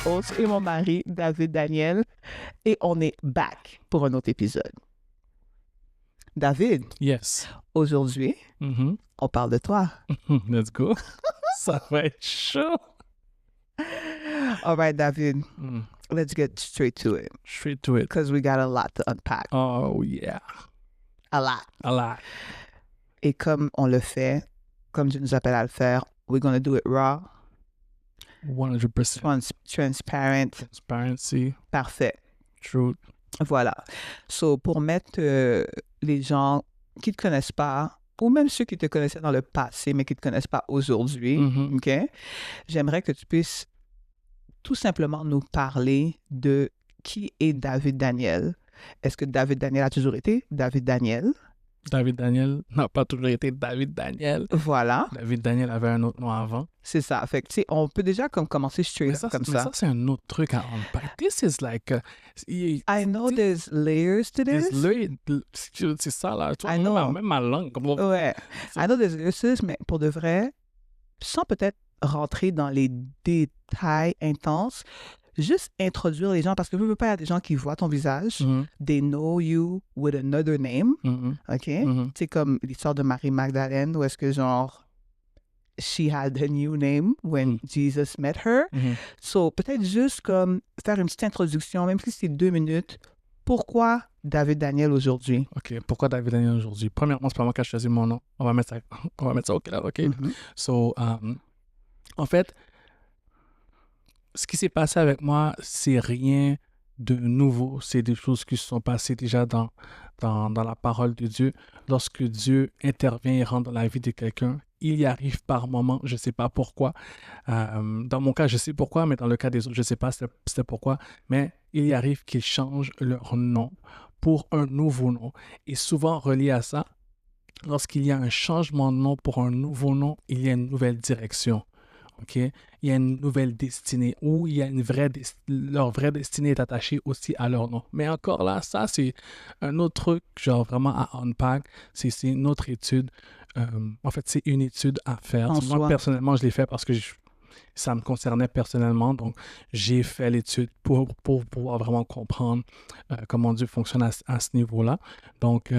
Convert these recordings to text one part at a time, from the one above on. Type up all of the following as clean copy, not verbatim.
co-host et mon mari, David Daniel, et on est back pour un autre épisode. David, Yes. aujourd'hui, Mhm. on parle de toi. Let's go. Ça va être chaud. All right, David, Mm. let's get straight to it Straight to it. because we got a lot to unpack. Oh, yeah. A lot. A lot. Et comme on le fait, comme Dieu nous appelle à le faire, we're going to do it raw, 100%. transparent, Transparency. parfait. Truth. Voilà. So, pour mettre les gens qui ne te connaissent pas, ou même ceux qui te connaissaient dans le passé, mais qui ne te connaissent pas aujourd'hui, Mhm. OK? J'aimerais que tu puisses tout simplement nous parler de qui est David Daniel. Est-ce que David Daniel a toujours été David Daniel? David Daniel n'a pas toujours été David Daniel. Voilà, David Daniel avait un autre nom avant. c'est ça. Fait que, tu sais, on peut déjà comme commencer straight Mais up comme ça. c'est un autre truc à unpack. This is like... I know there's layers to this. C'est ça, là. Tu vois, I know. même ma langue. Ouais. I know there's layers to this, mais pour de vrai, sans peut-être rentrer dans les détails intenses, juste introduire les gens, parce que je veux pas, il y a des gens qui voient ton visage, Mhm. they know you with another name, Mhm. OK? Mhm. C'est comme l'histoire de Marie-Magdalène, où est-ce que genre, she had a new name when Jesus met her. Mhm. So, peut-être juste comme faire une petite introduction, même si c'est 2 minutes, pourquoi David Daniel aujourd'hui? OK. Pourquoi David Daniel aujourd'hui? Premièrement, c'est pas moi qui ai choisi mon nom. On va mettre ça au clair, OK? Mhm. So, en fait, ce qui s'est passé avec moi, c'est rien de nouveau. C'est des choses qui se sont passées déjà dans la parole de Dieu. Lorsque Dieu intervient et rentre dans la vie de quelqu'un, il y arrive par moments, je ne sais pas pourquoi. Dans mon cas, je sais pourquoi, mais dans le cas des autres, je ne sais pas c'était pourquoi. Mais il y arrive qu'ils changent leur nom pour un nouveau nom. Et souvent relié à ça, lorsqu'il y a un changement de nom pour un nouveau nom, il y a une nouvelle direction. OK? Il y a une nouvelle destinée ou il y a leur vraie destinée est attachée aussi à leur nom. Mais encore là, ça, c'est un autre truc, genre vraiment à unpack. C'est une autre étude. En fait, c'est une étude à faire. En Moi, soi. personnellement, je l'ai fait parce que ça me concernait personnellement. Donc, j'ai fait l'étude pour pouvoir vraiment comprendre comment Dieu fonctionne à ce niveau-là. Donc,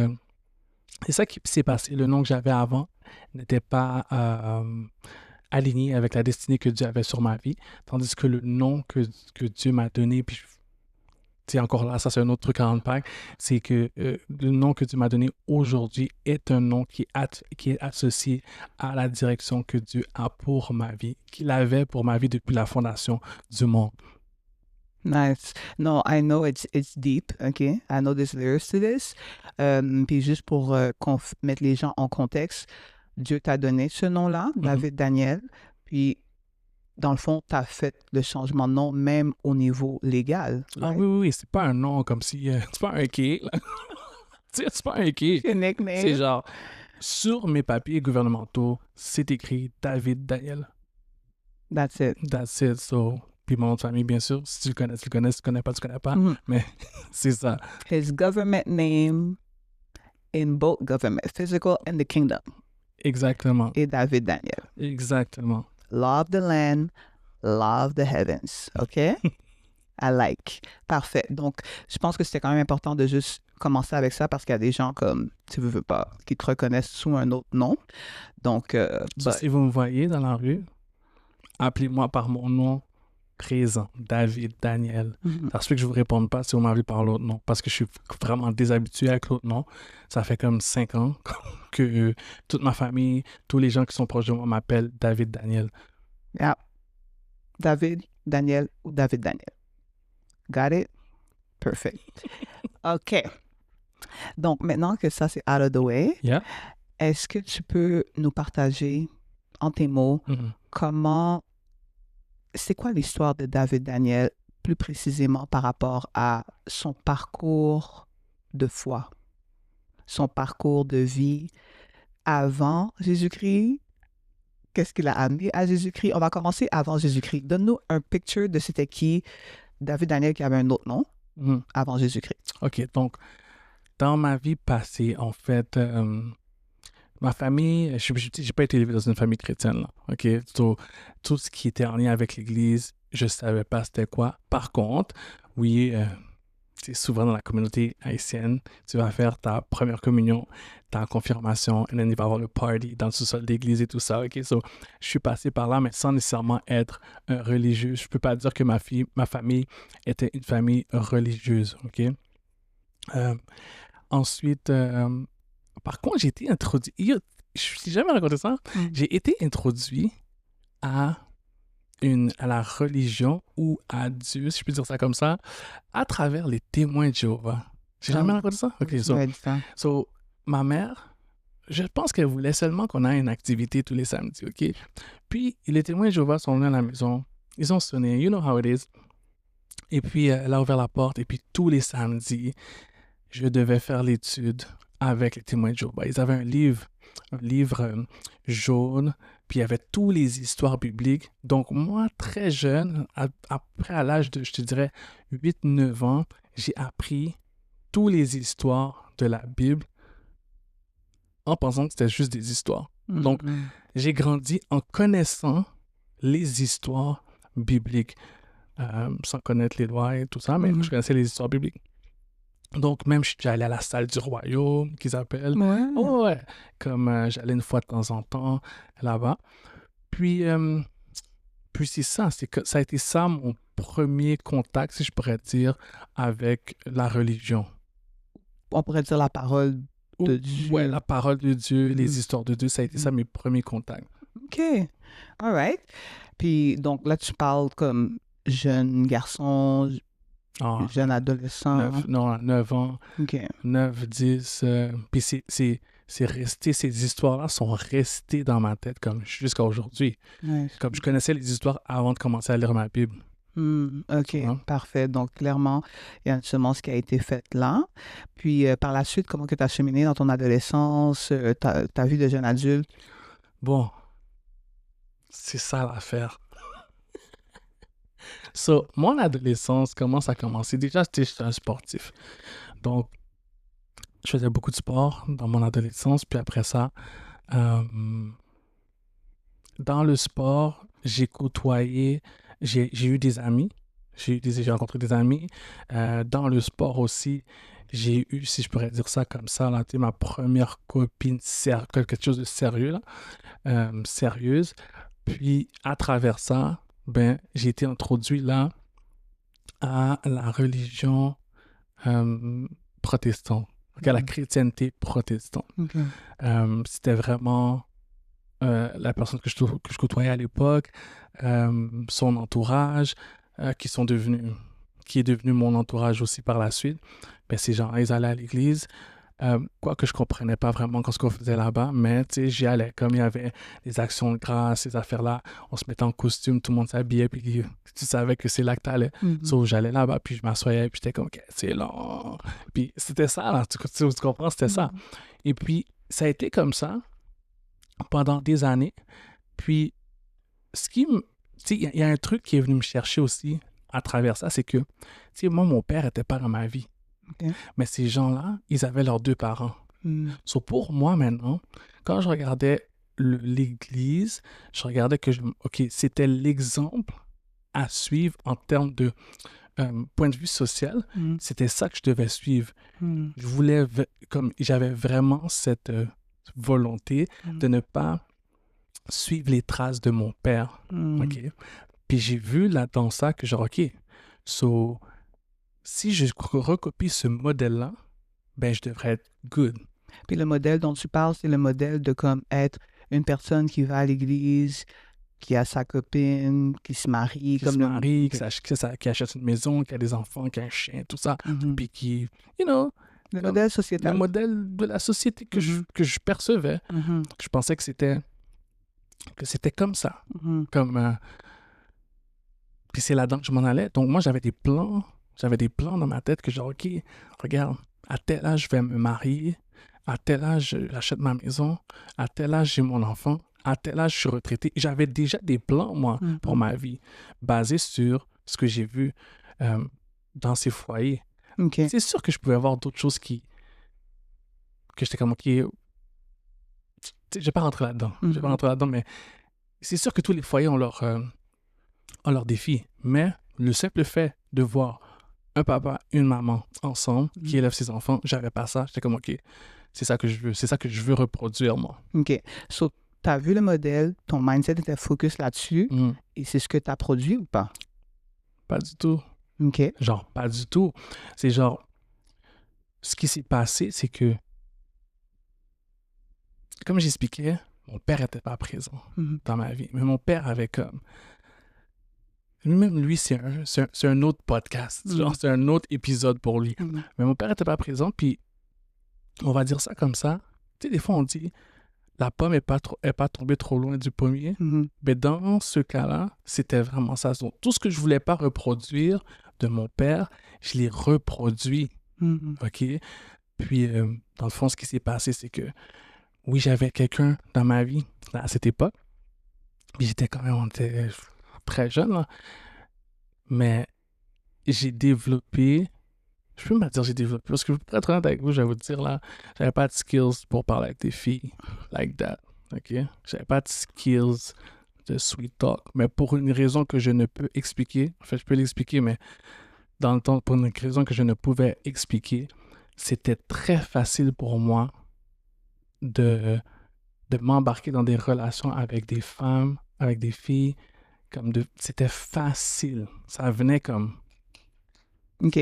c'est ça qui s'est passé. Le nom que j'avais avant n'était pas aligné avec la destinée que Dieu avait sur ma vie, tandis que le nom que Dieu m'a donné, puis tu sais, encore là, ça c'est un autre truc à unpack, c'est que le nom que Dieu m'a donné aujourd'hui est un nom qui est associé à la direction que Dieu a pour ma vie, qu'il avait pour ma vie depuis la fondation du monde. Nice. No, I know it's deep, OK? I know there's layers to this. Puis juste pour mettre les gens en contexte, Dieu t'a donné ce nom-là, David Daniel, puis dans le fond, tu as fait le changement de nom même au niveau légal. Ah oui, c'est pas un nom comme si... c'est pas un quai, là. Tu sais, c'est pas un quai. C'est nickname. C'est genre, sur mes papiers gouvernementaux, c'est écrit David Daniel. That's it. That's it. So, puis mon nom de famille, bien sûr. Si tu le connais, tu le connais. Si tu le connais pas, tu le connais pas. Mhm. Mais c'est ça. His government name in both government, physical and the kingdom, Exactement. est David Daniel. Exactement. Law of the land, law of the heavens. OK? I like. Parfait. Donc, je pense que c'était quand même important de juste commencer avec ça parce qu'il y a des gens comme, tu veux pas, qui te reconnaissent sous un autre nom. Donc, So, si vous me voyez dans la rue, appelez-moi par mon nom présent, David Daniel. Ça se fait que je vous réponde pas si vous m'appelez par l'autre nom parce que je suis vraiment déshabitué avec l'autre nom. Ça fait comme 5 ans que toute ma famille, tous les gens qui sont proches de moi m'appellent David Daniel. yeah. David Daniel ou David Daniel. Got it? Perfect. OK. Donc, maintenant que ça, c'est out of the way, Yeah. est-ce que tu peux nous partager, en tes mots, c'est quoi l'histoire de David Daniel, plus précisément par rapport à son parcours de foi, son parcours de vie avant Jésus-Christ? Qu'est-ce qui l'a amené à Jésus-Christ? On va commencer avant Jésus-Christ. Donne-nous un picture de c'était qui David Daniel qui avait un autre nom avant Jésus-Christ. OK, donc, dans ma vie passée, en fait, ma famille, j'ai pas été élevé dans une famille chrétienne, là, OK? So, tout ce qui était en lien avec l'Église, je savais pas c'était quoi. Par contre, oui, c'est souvent dans la communauté haïtienne, tu vas faire ta première communion, ta confirmation, et then il va y avoir le party dans le sous-sol d'église et tout ça, ok? So, je suis passé par là, mais sans nécessairement être un religieux. Je peux pas dire que ma famille était une famille religieuse, ok? Euh, ensuite, par contre, j'ai été introduit, je t'ai jamais raconté ça, j'ai été introduit à la religion ou à Dieu, si je peux dire ça comme ça, à travers les témoins de Jéhovah. J'ai jamais raconté ça? Ok, so, ma mère, je pense qu'elle voulait seulement qu'on ait une activité tous les samedis, ok? Puis, les témoins de Jéhovah sont venus à la maison, ils ont sonné, you know how it is. Et puis, elle a ouvert la porte, et puis tous les samedis, je devais faire l'étude avec les témoins de Jéhovah. Ils avaient un livre jaune, puis il y avait toutes les histoires bibliques. Donc, moi, très jeune, après à l'âge de, je te dirais, 8-9 ans, j'ai appris toutes les histoires de la Bible en pensant que c'était juste des histoires. Donc, j'ai grandi en connaissant les histoires bibliques, sans connaître les lois et tout ça, mais je connaissais les histoires bibliques. Donc, même, je suis déjà allé à la salle du royaume, qu'ils appellent. Ouais. Oh, ouais. Comme j'allais une fois de temps en temps là-bas. Puis c'est ça. Ça a été ça mon premier contact, si je pourrais dire, avec la religion. On pourrait dire la parole de Dieu. Ouais, la parole de Dieu, les histoires de Dieu, ça a été ça mes premiers contacts. OK. All right. Puis, donc là, tu parles comme jeune garçon, jeune adolescent. 9 ans. OK. 9, 10. Puis c'est resté, ces histoires-là sont restées dans ma tête comme jusqu'à aujourd'hui. Ouais. Comme je connaissais les histoires avant de commencer à lire ma Bible. OK, parfait. Donc, clairement, il y a une semence qui a été faite là. Puis, par la suite, comment tu as cheminé dans ton adolescence, ta vie de jeune adulte? Bon, c'est ça l'affaire. So, mon adolescence, comment ça a commencé? Déjà, j'étais un sportif. Donc, je faisais beaucoup de sport dans mon adolescence. Puis après ça, dans le sport, j'ai côtoyé, j'ai eu des amis. J'ai rencontré des amis. Dans le sport aussi, j'ai eu, si je pourrais dire ça comme ça, là, ma première copine, quelque chose de sérieux, là, sérieuse. Puis, à travers ça, ben, j'ai été introduit là à la religion protestante, à la chrétienté protestante. C'était vraiment la personne que je côtoyais à l'époque, son entourage, qui est devenu mon entourage aussi par la suite. Ben, ces gens-là, ils allaient à l'église. Quoique je comprenais pas vraiment ce qu'on faisait là-bas, mais tu sais, j'y allais. Comme il y avait des actions de grâce, ces affaires-là, on se mettait en costume, tout le monde s'habillait, puis tu savais que c'est là que t'allais. So, j'allais là-bas, puis je m'assoyais, puis j'étais comme, OK, c'est long. Puis c'était ça, là, tu comprends, c'était ça. Et puis, ça a été comme ça pendant des années. Puis, tu sais, il y a un truc qui est venu me chercher aussi à travers ça, c'est que, tu sais, moi, mon père était pas dans ma vie. Okay. Mais ces gens-là, ils avaient leurs 2 parents. So, pour moi, maintenant, quand je regardais l'église, je regardais que, c'était l'exemple à suivre en termes de point de vue social. C'était ça que je devais suivre. Je voulais, j'avais vraiment cette volonté de ne pas suivre les traces de mon père. OK? Puis j'ai vu là dans ça que genre, OK, so, si je recopie ce modèle-là, ben je devrais être good. Puis le modèle dont tu parles, c'est le modèle de comme être une personne qui va à l'église, qui a sa copine, qui se marie. Qui achète une maison, qui a des enfants, qui a un chien, tout ça. Puis qui, you know... Le modèle sociétal. Le modèle de la société que je percevais. Je pensais que c'était comme ça. Puis c'est là-dedans que je m'en allais. Donc moi, j'avais des plans dans ma tête que genre, OK, regarde, à tel âge, je vais me marier. À tel âge, j'achète ma maison. À tel âge, j'ai mon enfant. À tel âge, je suis retraité. J'avais déjà des plans, moi, pour ma vie, basés sur ce que j'ai vu dans ces foyers. Okay. C'est sûr que je pouvais avoir d'autres choses que j'étais comme, OK, je vais pas rentrer là-dedans. Je vais pas rentrer là-dedans, mais c'est sûr que tous les foyers ont leur ont leurs défis. Mais le simple fait de voir un papa, une maman ensemble qui élèvent ses enfants, j'avais pas ça. J'étais comme, OK, c'est ça que je veux. C'est ça que je veux reproduire, moi. OK. So, tu as vu le modèle, ton mindset était focus là-dessus, et c'est ce que tu as produit ou pas? Pas du tout. OK. Genre, pas du tout. C'est genre, ce qui s'est passé, c'est que, comme j'expliquais, mon père n'était pas présent dans ma vie. Mais mon père avait comme... Même lui, c'est un autre podcast. Genre, c'est un autre épisode pour lui. Mais mon père n'était pas présent, puis on va dire ça comme ça. Tu sais, des fois, on dit, la pomme n'est pas tombée trop loin du pommier. Mais dans ce cas-là, c'était vraiment ça. Donc, tout ce que je voulais pas reproduire de mon père, je l'ai reproduit. OK? Puis, dans le fond, ce qui s'est passé, c'est que, oui, j'avais quelqu'un dans ma vie à cette époque. Puis j'étais quand même, on était très jeune, là. Mais j'ai développé, je peux pas dire j'ai développé, parce que pour être honnête avec vous, je vais vous dire, là, j'avais pas de skills pour parler avec des filles, like that, OK? J'avais pas de skills de sweet talk, mais pour une raison que je ne peux expliquer, en fait, je peux l'expliquer, mais dans le temps, pour une raison que je ne pouvais expliquer, c'était très facile pour moi de m'embarquer dans des relations avec des femmes, avec des filles, c'était facile. Ça venait comme... OK.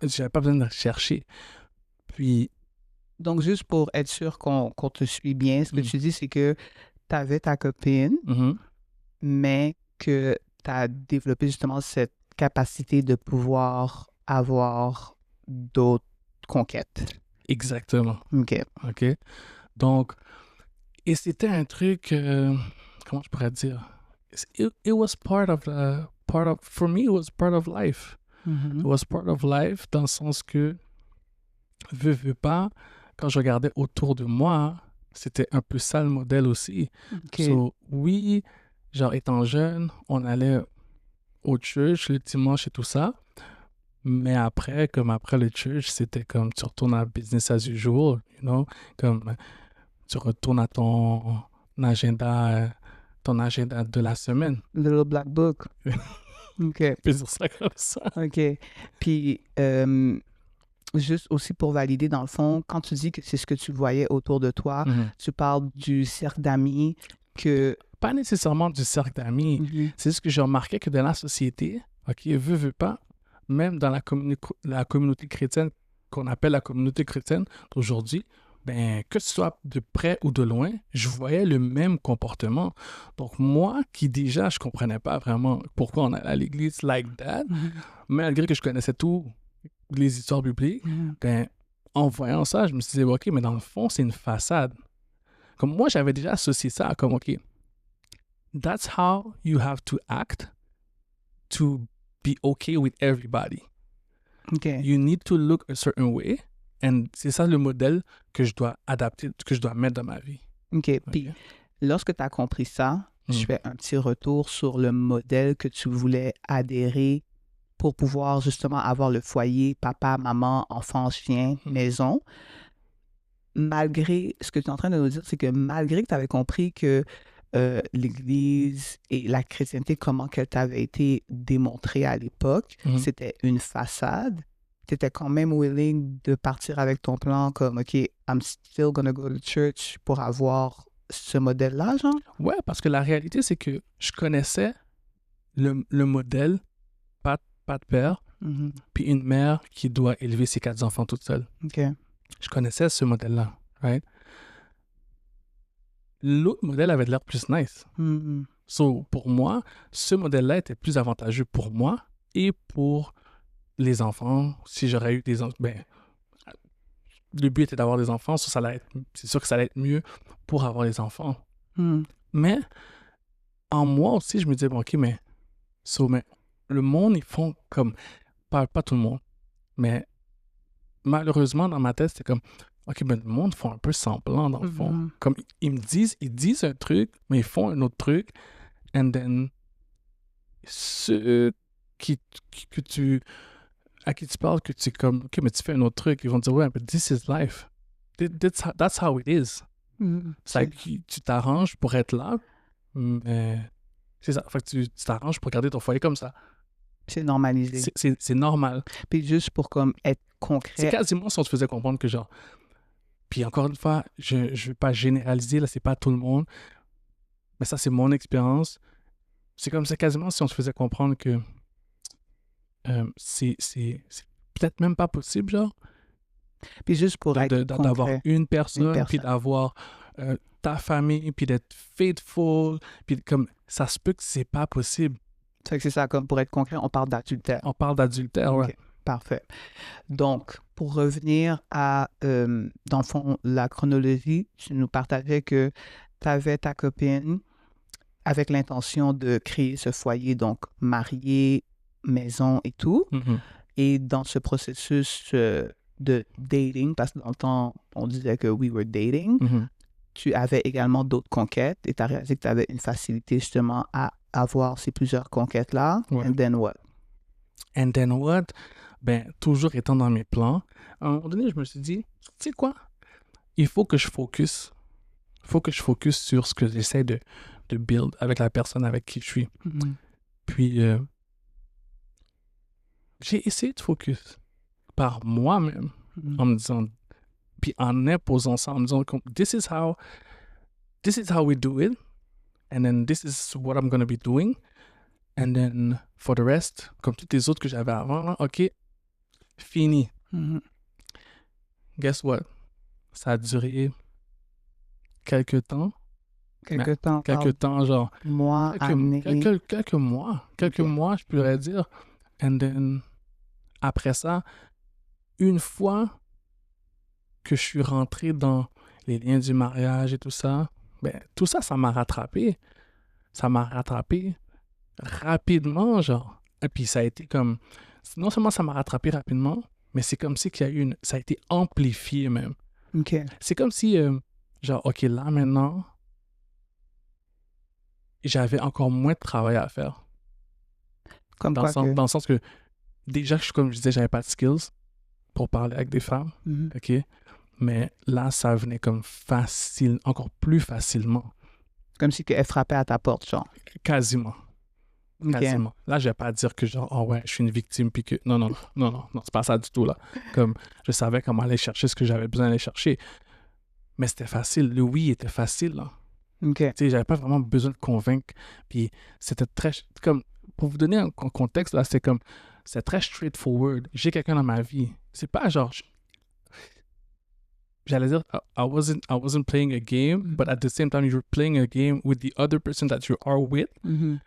J'avais pas besoin de chercher. Puis... Donc, juste pour être sûr qu'on te suit bien, ce que tu dis, c'est que tu avais ta copine, mais que tu as développé justement cette capacité de pouvoir avoir d'autres conquêtes. Exactement. OK. OK? Donc, et c'était un truc... comment je pourrais dire? It was for me, it was part of life. It was part of life dans le sens que, veux pas, quand je regardais autour de moi, c'était un peu ça le modèle aussi. Okay. So, oui, genre étant jeune, on allait au church le dimanche et tout ça. Mais après le church, c'était comme tu retournes à business as usual, you know? Comme tu retournes à ton agenda de la semaine. Little Black Book. OK. On peut dire ça comme ça. OK. Puis, juste aussi pour valider, dans le fond, quand tu dis que c'est ce que tu voyais autour de toi, tu parles du cercle d'amis que... Pas nécessairement du cercle d'amis. C'est juste que j'ai remarqué que dans la société, OK, veux pas, même dans la communauté chrétienne, qu'on appelle la communauté chrétienne d'aujourd'hui, ben, que ce soit de près ou de loin, je voyais le même comportement. Donc, moi, qui déjà, je comprenais pas vraiment pourquoi on allait à l'église like that, malgré que je connaissais tout les histoires bibliques, ben, en voyant ça, je me suis dit, OK, mais dans le fond, c'est une façade. Comme moi, j'avais déjà associé ça à comme, OK, that's how you have to act to be okay with everybody. Okay. You need to look a certain way. And c'est ça le modèle que je dois adapter, que je dois mettre dans ma vie. OK. Puis, lorsque tu as compris ça, je fais un petit retour sur le modèle que tu voulais adhérer pour pouvoir justement avoir le foyer, papa, maman, enfant, chien, maison. Malgré, ce que tu es en train de nous dire, c'est que malgré que tu avais compris que l'Église et la chrétienté, comment qu'elle t'avait été démontrée à l'époque, c'était une façade, tu étais quand même willing de partir avec ton plan comme, OK, I'm still gonna go to church pour avoir ce modèle-là, genre? Ouais, parce que la réalité, c'est que je connaissais le modèle, pas de père, puis une mère qui doit élever ses 4 enfants toute seule. OK. Je connaissais ce modèle-là, right? L'autre modèle avait l'air plus nice. So, pour moi, ce modèle-là était plus avantageux pour moi et pour les enfants. Si j'aurais eu des enfants, ben, le but était d'avoir des enfants, c'est sûr que ça allait être mieux pour avoir des enfants. Mais en moi aussi, je me disais, bon, OK, mais le monde, ils font comme, pas tout le monde, mais malheureusement, dans ma tête, c'était comme, OK, ben le monde font un peu semblant, dans le fond. Comme, ils disent un truc, mais ils font un autre truc, and then, ceux à qui tu parles, que tu es comme, OK, mais tu fais un autre truc, ils vont dire, ouais, but this is life. That's how it is. C'est like, tu t'arranges pour être là, mais C'est ça. Fait que tu t'arranges pour garder ton foyer comme ça. C'est normalisé. C'est normal. Puis juste pour comme être C'est concret, quasiment si on te faisait comprendre que genre... Puis encore une fois, je ne veux pas généraliser, là, c'est pas tout le monde. Mais ça, c'est mon expérience. C'est comme ça quasiment si on te faisait comprendre que c'est peut-être même pas possible, genre, puis juste pour être d'avoir concret, une personne, puis personne. d'avoir ta famille, puis d'être faithful, puis comme ça se peut que c'est pas possible. Fait que c'est ça, comme pour être concret, on parle d'adultère. On parle d'adultère, ouais. OK, parfait. Donc, pour revenir à, dans le fond, la chronologie, tu nous partageais que tu avais ta copine avec l'intention de créer ce foyer, donc marié, maison et tout. Mhm. Et dans ce processus de dating, parce que dans le temps, on disait que we were dating, Mhm. tu avais également d'autres conquêtes et tu as réalisé que tu avais une facilité justement à avoir ces plusieurs conquêtes-là. Ouais. And then what? And then what? Ben, toujours étant dans mes plans, à un moment donné, je me suis dit, tu sais quoi? Il faut que je focus. Il faut que je focus sur ce que j'essaie de build avec la personne avec qui je suis. Mhm. Puis, j'ai essayé de focus par moi-même Mhm. en me disant, puis en imposant ça, en me disant, comme, this is how we do it, and then this is what I'm going to be doing, and then for the rest, comme toutes les autres que j'avais avant, là, OK, fini. Mhm. Guess what? Ça a duré quelques temps, Quelque temps, quelques temps, genre, mois, années. quelques mois, Ok. je pourrais dire. And then, après ça, une fois que je suis rentré dans les liens du mariage et tout ça, ben, tout ça, ça m'a rattrapé. Ça m'a rattrapé rapidement, genre. Et puis ça a été comme... Non seulement ça m'a rattrapé rapidement, mais c'est comme si qu'il y a eu ça a été amplifié même. OK. C'est comme si, genre, OK, là, maintenant, j'avais encore moins de travail à faire. Comme quoi que... Dans le sens que, déjà, comme je disais, j'avais pas de skills pour parler avec des femmes, Mhm. OK? Mais là, ça venait comme facile, encore plus facilement. Comme si elle frappait à ta porte, genre. Quasiment. OK. Quasiment. Là, je vais pas dire que genre, oh ouais, je suis une victime, puis que... Non, c'est pas ça du tout, là. Comme, je savais comment aller chercher ce que j'avais besoin d'aller chercher. Mais c'était facile. Le oui était facile, là. OK. Tu sais, j'avais pas vraiment besoin de convaincre. Puis c'était très... Comme, pour vous donner un contexte, là, c'est comme... C'est très straightforward. J'ai quelqu'un dans ma vie. C'est pas genre... J'allais dire, I wasn't playing a game, but at the same time, you're playing a game with the other person that you are with. Mhm.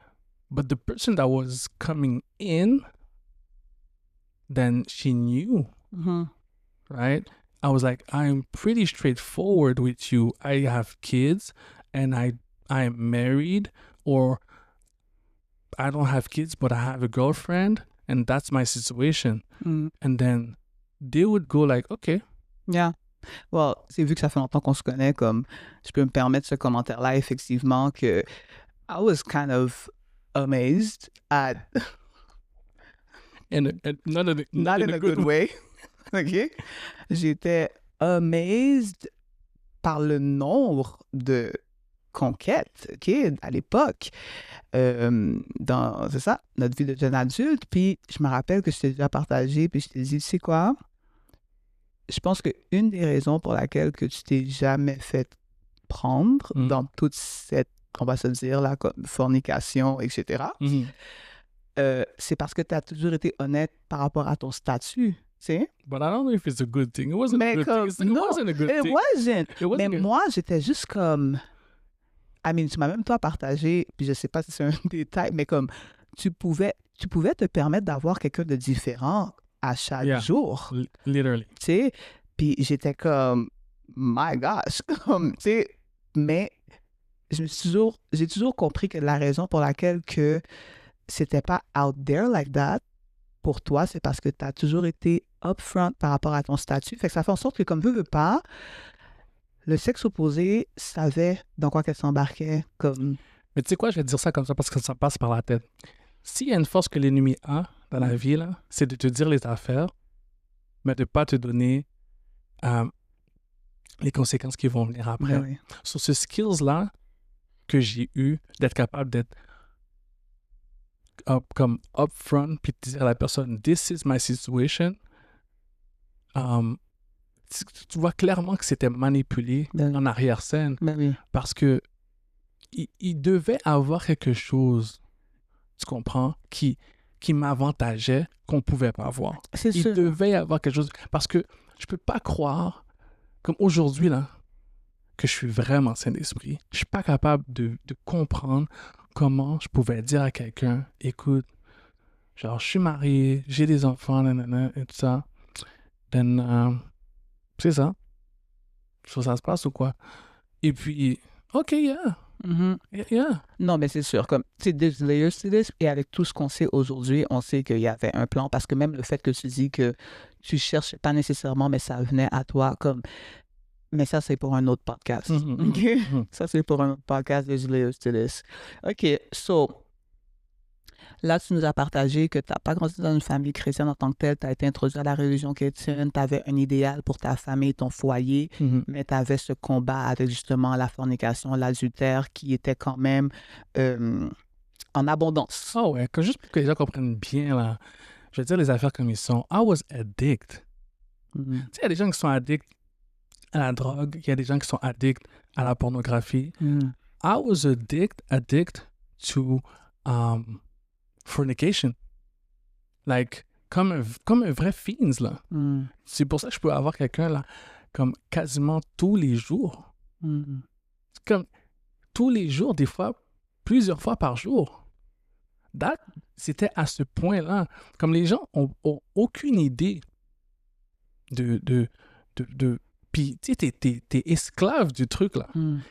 But the person that was coming in, then she knew, Mhm. right? I was like, I'm pretty straightforward with you. I have kids and I'm married, or I don't have kids, but I have a girlfriend, and that's my situation. Mhm. And then they would go like, okay. Yeah. Well, c'est vu que ça fait longtemps qu'on se connaît, comme je peux me permettre ce commentaire-là, effectivement, que I was kind of amazed at... And not Not in a good way. OK? J'étais amazed par le nombre de conquêtes, OK, à l'époque. C'est ça, notre vie de jeune adulte. Puis je me rappelle que je t'ai déjà partagé, puis je t'ai dit, tu sais quoi? Je pense qu'une des raisons pour laquelle que tu t'es jamais fait prendre dans toute cette, on va se dire, là, comme fornication, etc., c'est parce que tu as toujours été honnête par rapport à ton statut, tu sais? But I don't know if it's a good thing. It wasn't Mais a good comme, thing. It non, wasn't a good it thing. wasn't. It wasn't Mais good. moi, j'étais juste comme... I mean, tu m'as même toi partagé, puis je sais pas si c'est un détail, mais comme, tu pouvais te permettre d'avoir quelqu'un de différent à chaque Yeah. jour, Literally. tu sais? Puis j'étais comme, my gosh, comme, tu sais, mais j'ai toujours compris que la raison pour laquelle que c'était pas out there like that pour toi, c'est parce que tu as toujours été upfront par rapport à ton statut. Fait que ça fait en sorte que, comme veux pas, le sexe opposé savait dans quoi qu'elle s'embarquait, comme... Mais tu sais quoi, je vais te dire ça comme ça parce que ça passe par la tête. S'il y a une force que l'ennemi a dans la vie, là, c'est de te dire les affaires, mais de ne pas te donner les conséquences qui vont venir après. Oui. Sur ce skills-là que j'ai eu, d'être capable d'être comme upfront, puis dire à la personne, this is my situation, tu vois clairement que c'était manipulé Ben, en arrière-scène ben oui. parce que il devait avoir quelque chose, tu comprends, qui m'avantageait qu'on pouvait pas avoir. C'est Il sûr. devait y avoir quelque chose parce que je peux pas croire, comme aujourd'hui, là, que je suis vraiment sain d'esprit. Je suis pas capable de comprendre comment je pouvais dire à quelqu'un, écoute, genre, je suis marié, j'ai des enfants, nanana, et tout ça. Then, c'est ça. Ça se passe ou quoi? Et puis, OK, yeah, Mhm. yeah. Non, mais c'est sûr, comme, tu sais, there's layers to this, et avec tout ce qu'on sait aujourd'hui, on sait qu'il y avait un plan, parce que même le fait que tu dis que tu cherches pas nécessairement, mais ça venait à toi, comme, mais ça, c'est pour un autre podcast. Mhm, OK? mhm. Ça, c'est pour un autre podcast, there's layers to this. OK, so, là, tu nous as partagé que tu n'as pas grandi dans une famille chrétienne en tant que telle, tu as été introduit à la religion chrétienne, tu avais un idéal pour ta famille, ton foyer, Mhm. mais tu avais ce combat avec justement la fornication, l'adultère qui était quand même en abondance. Ah ouais, juste pour que les gens comprennent bien, là, je vais dire les affaires comme ils sont. I was addict. Mhm. Tu sais, il y a des gens qui sont addicts à la drogue, il y a des gens qui sont addicts à la pornographie. Mhm. I was addict to fornication. Like, comme un vrai fiends, là. Mhm. C'est pour ça que je peux avoir quelqu'un, là, comme quasiment tous les jours. Mhm. Comme tous les jours, des fois, plusieurs fois par jour. C'était à ce point-là. Comme les gens ont aucune idée de puis, tu sais, t'es esclave du truc, là. Mhm.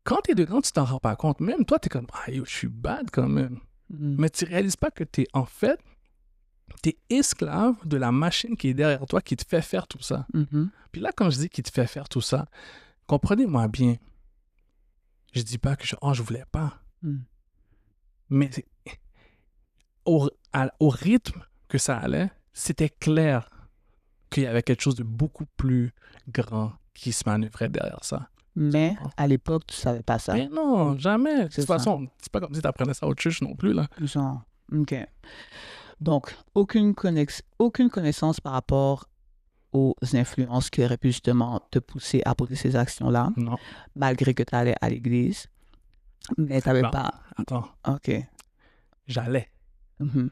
Quand t'es dedans, tu t'en rends pas compte. Même toi, t'es comme, ah, yo, je suis bad quand même. Mhm. Mais tu réalises pas que t'es esclave de la machine qui est derrière toi qui te fait faire tout ça. Mhm. Puis là, quand je dis qu'il te fait faire tout ça, comprenez-moi bien. Je dis pas que je voulais pas. Mhm. Mais au rythme que ça allait, c'était clair qu'il y avait quelque chose de beaucoup plus grand qui se manœuvrait derrière ça. Mais à l'époque, tu savais pas ça. Mais non, jamais. De C'est toute ça. façon, c'est pas comme si tu apprenais ça au church non plus, là. Genre, OK. Donc, aucune connaissance par rapport aux influences qui auraient pu justement te pousser à poser ces actions-là, Non. malgré que tu allais à l'église, mais tu n'avais Ben, pas... Attends, OK. j'allais. Mhm.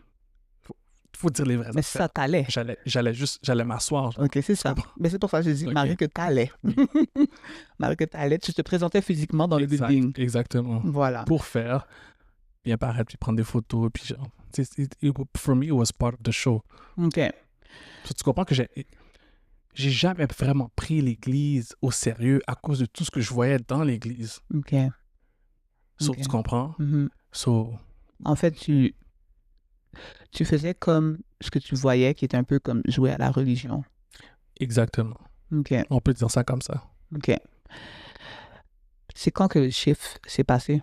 Faut dire les vraies Mais affaires. ça t'allait. J'allais m'asseoir. genre. OK, c'est ça. comprends? Mais c'est pour ça que je dis, OK. malgré que tu allais. Oui. Malgré que tu allais, tu te présentais physiquement dans le building. Exactement. Voilà. Pour faire, bien paraître, puis prendre des photos, puis genre... For me, it was part of the show. OK. So, tu comprends que j'ai jamais vraiment pris l'Église au sérieux à cause de tout ce que je voyais dans l'Église. OK. So, OK. tu comprends? Mhm. So, En fait, tu faisais comme ce que tu voyais, qui était un peu comme jouer à la religion. exactement. OK. On peut dire ça comme ça. OK. C'est quand que le chiffre s'est passé?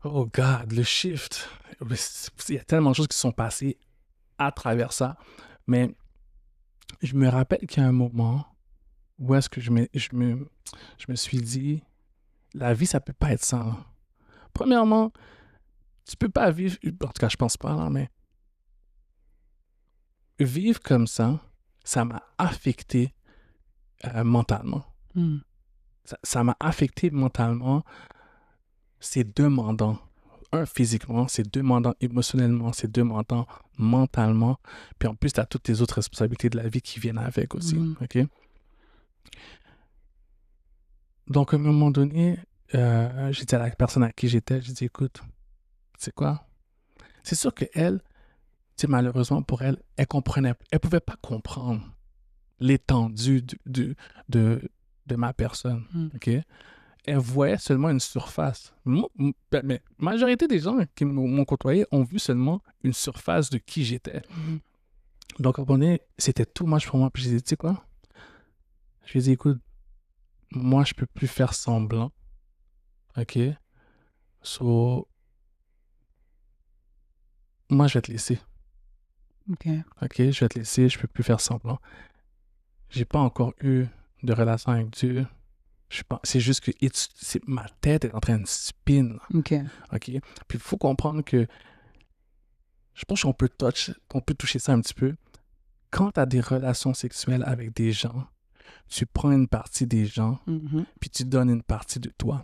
Oh God, le shift. Il y a tellement de choses qui sont passées à travers ça. Mais je me rappelle qu'il y a un moment où est-ce que je me suis dit, la vie, ça peut pas être ça, là. Premièrement, tu peux pas vivre, en tout cas, je pense pas, là, mais vivre comme ça m'a affecté mentalement. Hmm. Ça m'a affecté mentalement. C'est demandant. Physiquement, c'est demandant émotionnellement, c'est demandant mentalement. Puis en plus, tu as toutes tes autres responsabilités de la vie qui viennent avec aussi. Mhm. OK? Donc, à un moment donné, j'ai dit à la personne à qui j'étais, j'ai dit, écoute, c'est quoi? C'est sûr qu'elle, tu sais, malheureusement pour elle, elle pouvait pas comprendre l'étendue de ma personne. Mm. OK? Elle voyait seulement une surface. Mais la majorité des gens qui m'ont côtoyé ont vu seulement une surface de qui j'étais. Mhm. Donc, à un moment donné, c'était too much pour moi. Puis j'ai dit, tu sais quoi? Je lui ai dit, écoute, moi, je peux plus faire semblant. OK? So, moi, je vais te laisser. OK. OK? Je vais te laisser, je peux plus faire semblant. J'ai pas encore eu de relation avec Dieu. C'est juste que ma tête est en train de spin. OK. OK? Puis il faut comprendre que je pense qu'on peut toucher ça un petit peu. Quand tu as des relations sexuelles avec des gens, tu prends une partie des gens, puis tu donnes une partie de toi.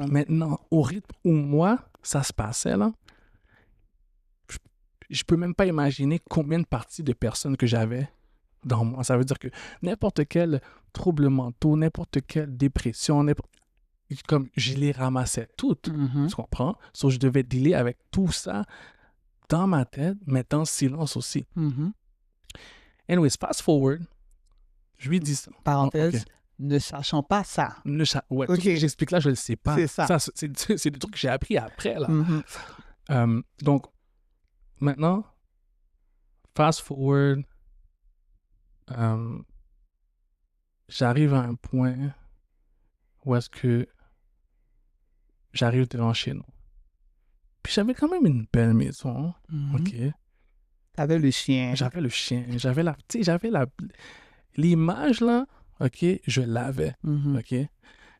Maintenant, au rythme où moi, ça se passait, là, je peux même pas imaginer combien de parties de personnes que j'avais dans moi. Ça veut dire que n'importe quel trouble mental, n'importe quelle dépression, comme je les ramassais toutes, tu comprends? Je devais dealer avec tout ça dans ma tête, mais dans le silence aussi. Anyways, fast forward, je lui dis ça. Parenthèse, ne sachant pas ça. Ouais, tout ce que j'explique là, je le sais pas. C'est ça. C'est des trucs que j'ai appris après, là. Donc, maintenant, fast forward, j'arrive à un point où est-ce que j'arrive devant chez nous. Puis j'avais quand même une belle maison, OK? T'avais le chien. J'avais le chien, j'avais l'image, là, OK? Je l'avais, OK?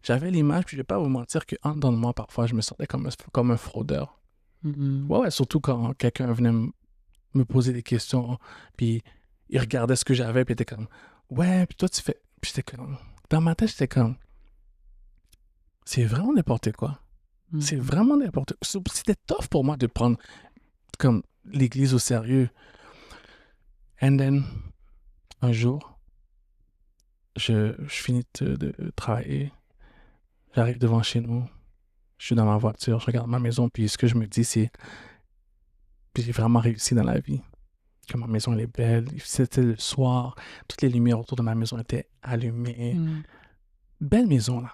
J'avais l'image, puis je vais pas vous mentir qu'en dedans de moi, parfois, je me sentais comme un fraudeur. Ouais, surtout quand quelqu'un venait me poser des questions, puis il regardait ce que j'avais, puis il était comme, ouais, puis toi, tu fais... Puis j'étais comme... Dans ma tête, j'étais comme... C'est vraiment n'importe quoi. C'est vraiment n'importe quoi. C'était tough pour moi de prendre comme l'église au sérieux. And then, un jour, je finis de travailler, j'arrive devant chez nous, je suis dans ma voiture, je regarde ma maison, puis ce que je me dis, c'est... Puis j'ai vraiment réussi dans la vie. Que ma maison, elle est belle. C'était le soir, toutes les lumières autour de ma maison étaient allumées. Belle maison, là.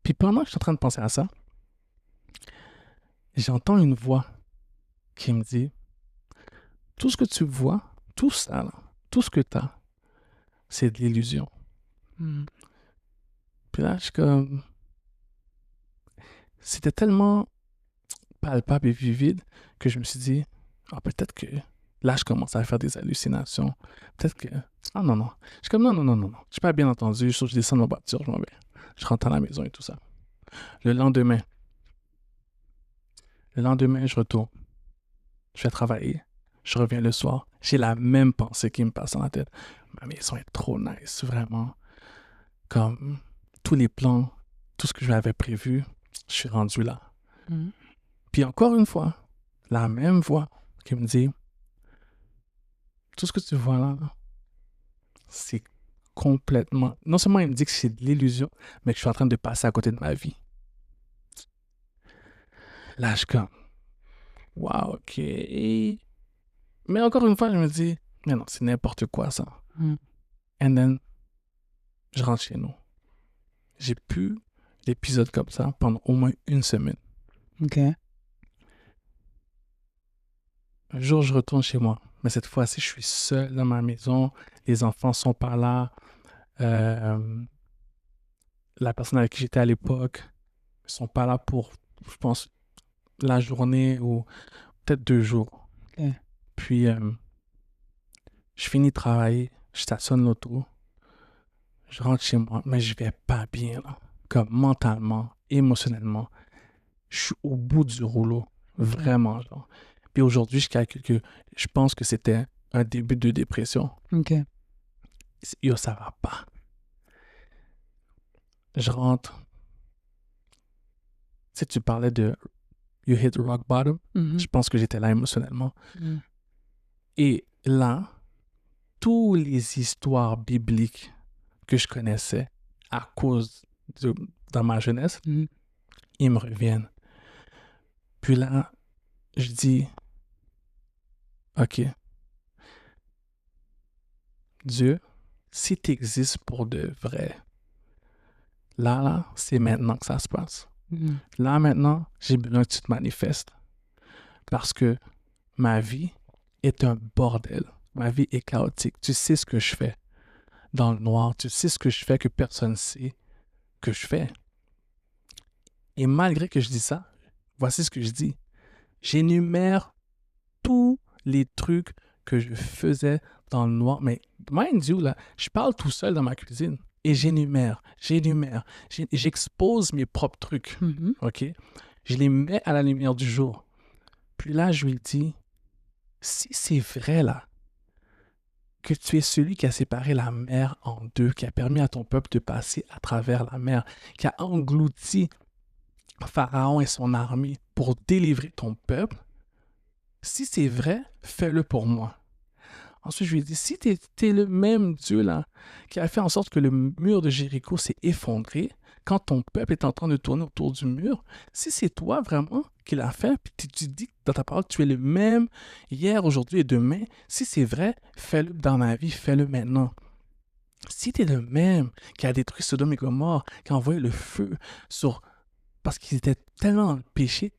Puis pendant que je suis en train de penser à ça, j'entends une voix qui me dit, tout ce que tu vois, tout ça, là, tout ce que tu as, c'est de l'illusion. Puis là, je suis comme... C'était tellement palpable et vivide que je me suis dit, peut-être que là, je commence à faire des hallucinations. Peut-être que... Ah non, non. Je suis comme, non. Je suis pas bien entendu. Je descends de ma voiture, je m'en vais. Je rentre à la maison et tout ça. Le lendemain, je retourne. Je vais travailler. Je reviens le soir. J'ai la même pensée qui me passe dans la tête. Ma maison est trop nice, vraiment. Comme tous les plans, tout ce que j'avais prévu, je suis rendu là. Puis encore une fois, la même voix qui me dit, tout ce que tu vois là, c'est complètement... Non seulement il me dit que c'est de l'illusion, mais que je suis en train de passer à côté de ma vie. Là, je suis comme, wow, ok. Mais encore une fois, je me dis, mais non, c'est n'importe quoi ça. And then, je rentre chez nous. J'ai pu l'épisode comme ça pendant au moins une semaine. OK. Un jour, je retourne chez moi. Mais cette fois-ci, je suis seul dans ma maison. Les enfants sont pas là. La personne avec qui j'étais à l'époque ne sont pas là pour, je pense, la journée ou peut-être 2 jours. Okay. Puis, je finis de travailler. Je stationne l'auto. Je rentre chez moi, mais je vais pas bien, là. Comme mentalement, émotionnellement. Je suis au bout du rouleau. Vraiment, genre. Puis aujourd'hui, je calcule que je pense que c'était un début de dépression. OK. Yo, ça va pas. Je rentre. Tu sais, tu parlais de you hit rock bottom. Je pense que j'étais là émotionnellement. Et là, toutes les histoires bibliques que je connaissais à cause dans ma jeunesse, ils me reviennent. Puis là, je dis, OK, Dieu, si tu existes pour de vrai, là, c'est maintenant que ça se passe. Là, maintenant, j'ai besoin que tu te manifestes. Parce que ma vie est un bordel. Ma vie est chaotique. Tu sais ce que je fais dans le noir. Tu sais ce que je fais que personne ne sait que je fais. Et malgré que je dis ça, voici ce que je dis. J'énumère tous les trucs que je faisais dans le noir. Mais mind you, là, je parle tout seul dans ma cuisine. Et j'énumère. J'expose mes propres trucs. OK? Je les mets à la lumière du jour. Puis là, je lui dis, si c'est vrai, là, que tu es celui qui a séparé la mer en deux, qui a permis à ton peuple de passer à travers la mer, qui a englouti Pharaon et son armée pour délivrer ton peuple, si c'est vrai, fais-le pour moi. Ensuite, je lui ai dit, si tu es le même Dieu là, qui a fait en sorte que le mur de Jéricho s'est effondré, quand ton peuple est en train de tourner autour du mur, si c'est toi vraiment qui l'as fait, puis tu dis dans ta parole, tu es le même hier, aujourd'hui et demain, si c'est vrai, fais-le dans ma vie, fais-le maintenant. Si tu es le même qui a détruit Sodome et Gomorrhe, qui a envoyé le feu sur... parce qu'ils étaient tellement dans le péché,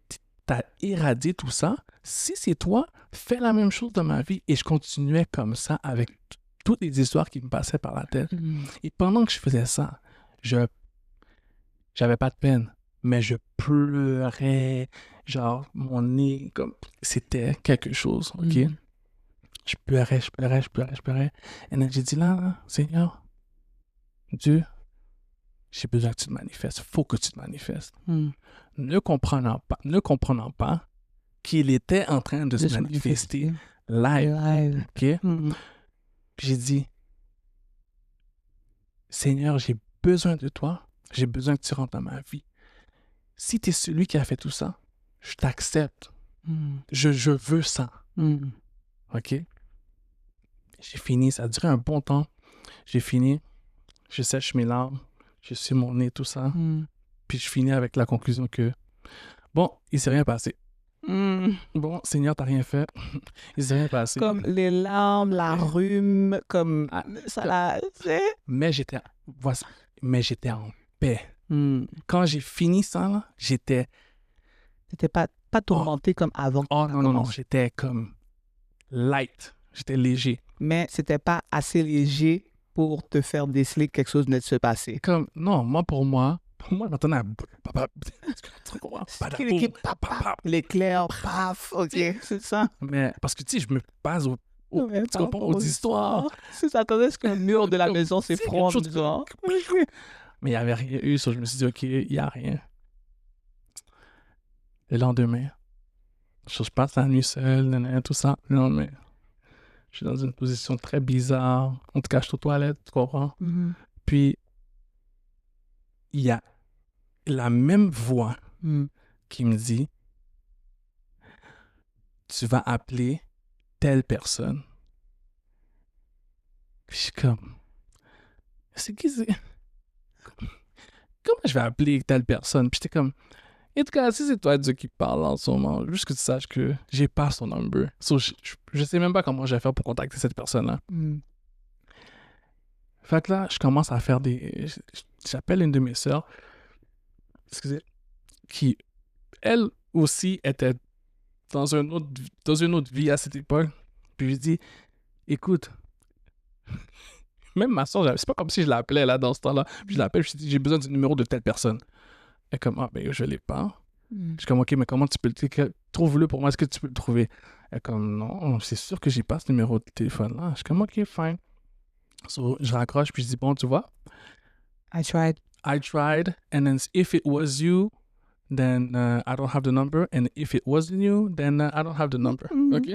t'as éradié tout ça, si c'est toi, fais la même chose dans ma vie. Et je continuais comme ça avec toutes les histoires qui me passaient par la tête. Et pendant que je faisais ça, j'avais pas de peine, mais je pleurais, genre mon nez, comme c'était quelque chose, ok? Je pleurais. Et là, j'ai dit là, Seigneur, Dieu, j'ai besoin que tu te manifestes. Faut que tu te manifestes. Ne comprenant pas qu'il était en train de se manifester live. OK? Puis j'ai dit, Seigneur, j'ai besoin de toi. J'ai besoin que tu rentres dans ma vie. Si tu es celui qui a fait tout ça, je t'accepte. Je veux ça. OK? J'ai fini. Ça a duré un bon temps. J'ai fini. Je sèche mes larmes. Je suis mon nez, tout ça. Puis je finis avec la conclusion que, bon, il s'est rien passé. Bon, Seigneur, t'as rien fait. Il s'est rien passé. Comme les larmes, la rhume, comme ça là. Mais j'étais en paix. Quand j'ai fini ça, là, j'étais... T'étais pas tourmenté comme avant. Oh non, j'étais comme light. J'étais léger. Mais c'était pas assez léger pour te faire déceler que quelque chose venait de se passer. Comme, non, pour moi, j'entendais l'éclair, paf, ok, c'est ça. Mais parce que, tu sais, je me base aux histoires. Si ça attendait ce qu'un mur de la maison s'effondre, mais il n'y avait rien eu, je me suis dit, ok, il n'y a rien. Le lendemain, je passe la nuit seule, tout ça. Le lendemain, je suis dans une position très bizarre. On te cache aux toilettes, tu comprends? Puis, il y a la même voix qui me dit, tu vas appeler telle personne. Puis je suis comme, c'est qui c'est? Comment je vais appeler telle personne? Puis j'étais comme, en tout cas, si c'est toi Dieu qui parle en ce moment, juste que tu saches que j'ai pas son number. So, je sais même pas comment je vais faire pour contacter cette personne-là. Fait que là, je commence à faire j'appelle une de mes sœurs, qui, elle aussi, était dans une autre vie à cette époque. Puis je lui dis, écoute, même ma soeur, c'est pas comme si je l'appelais là dans ce temps-là. Puis je l'appelle, je lui dis, j'ai besoin du numéro de telle personne. Elle est comme, ah ben je l'ai pas. Je suis comme, ok, mais comment tu peux trouve-le pour moi, est-ce que tu peux le trouver? Elle est comme, non, c'est sûr que j'ai pas ce numéro de téléphone-là. Je suis comme, ok, fine. So, je raccroche, puis je dis, bon, tu vois, I tried, and then if it was you, then I don't have the number, and if it wasn't you, then I don't have the number. OK?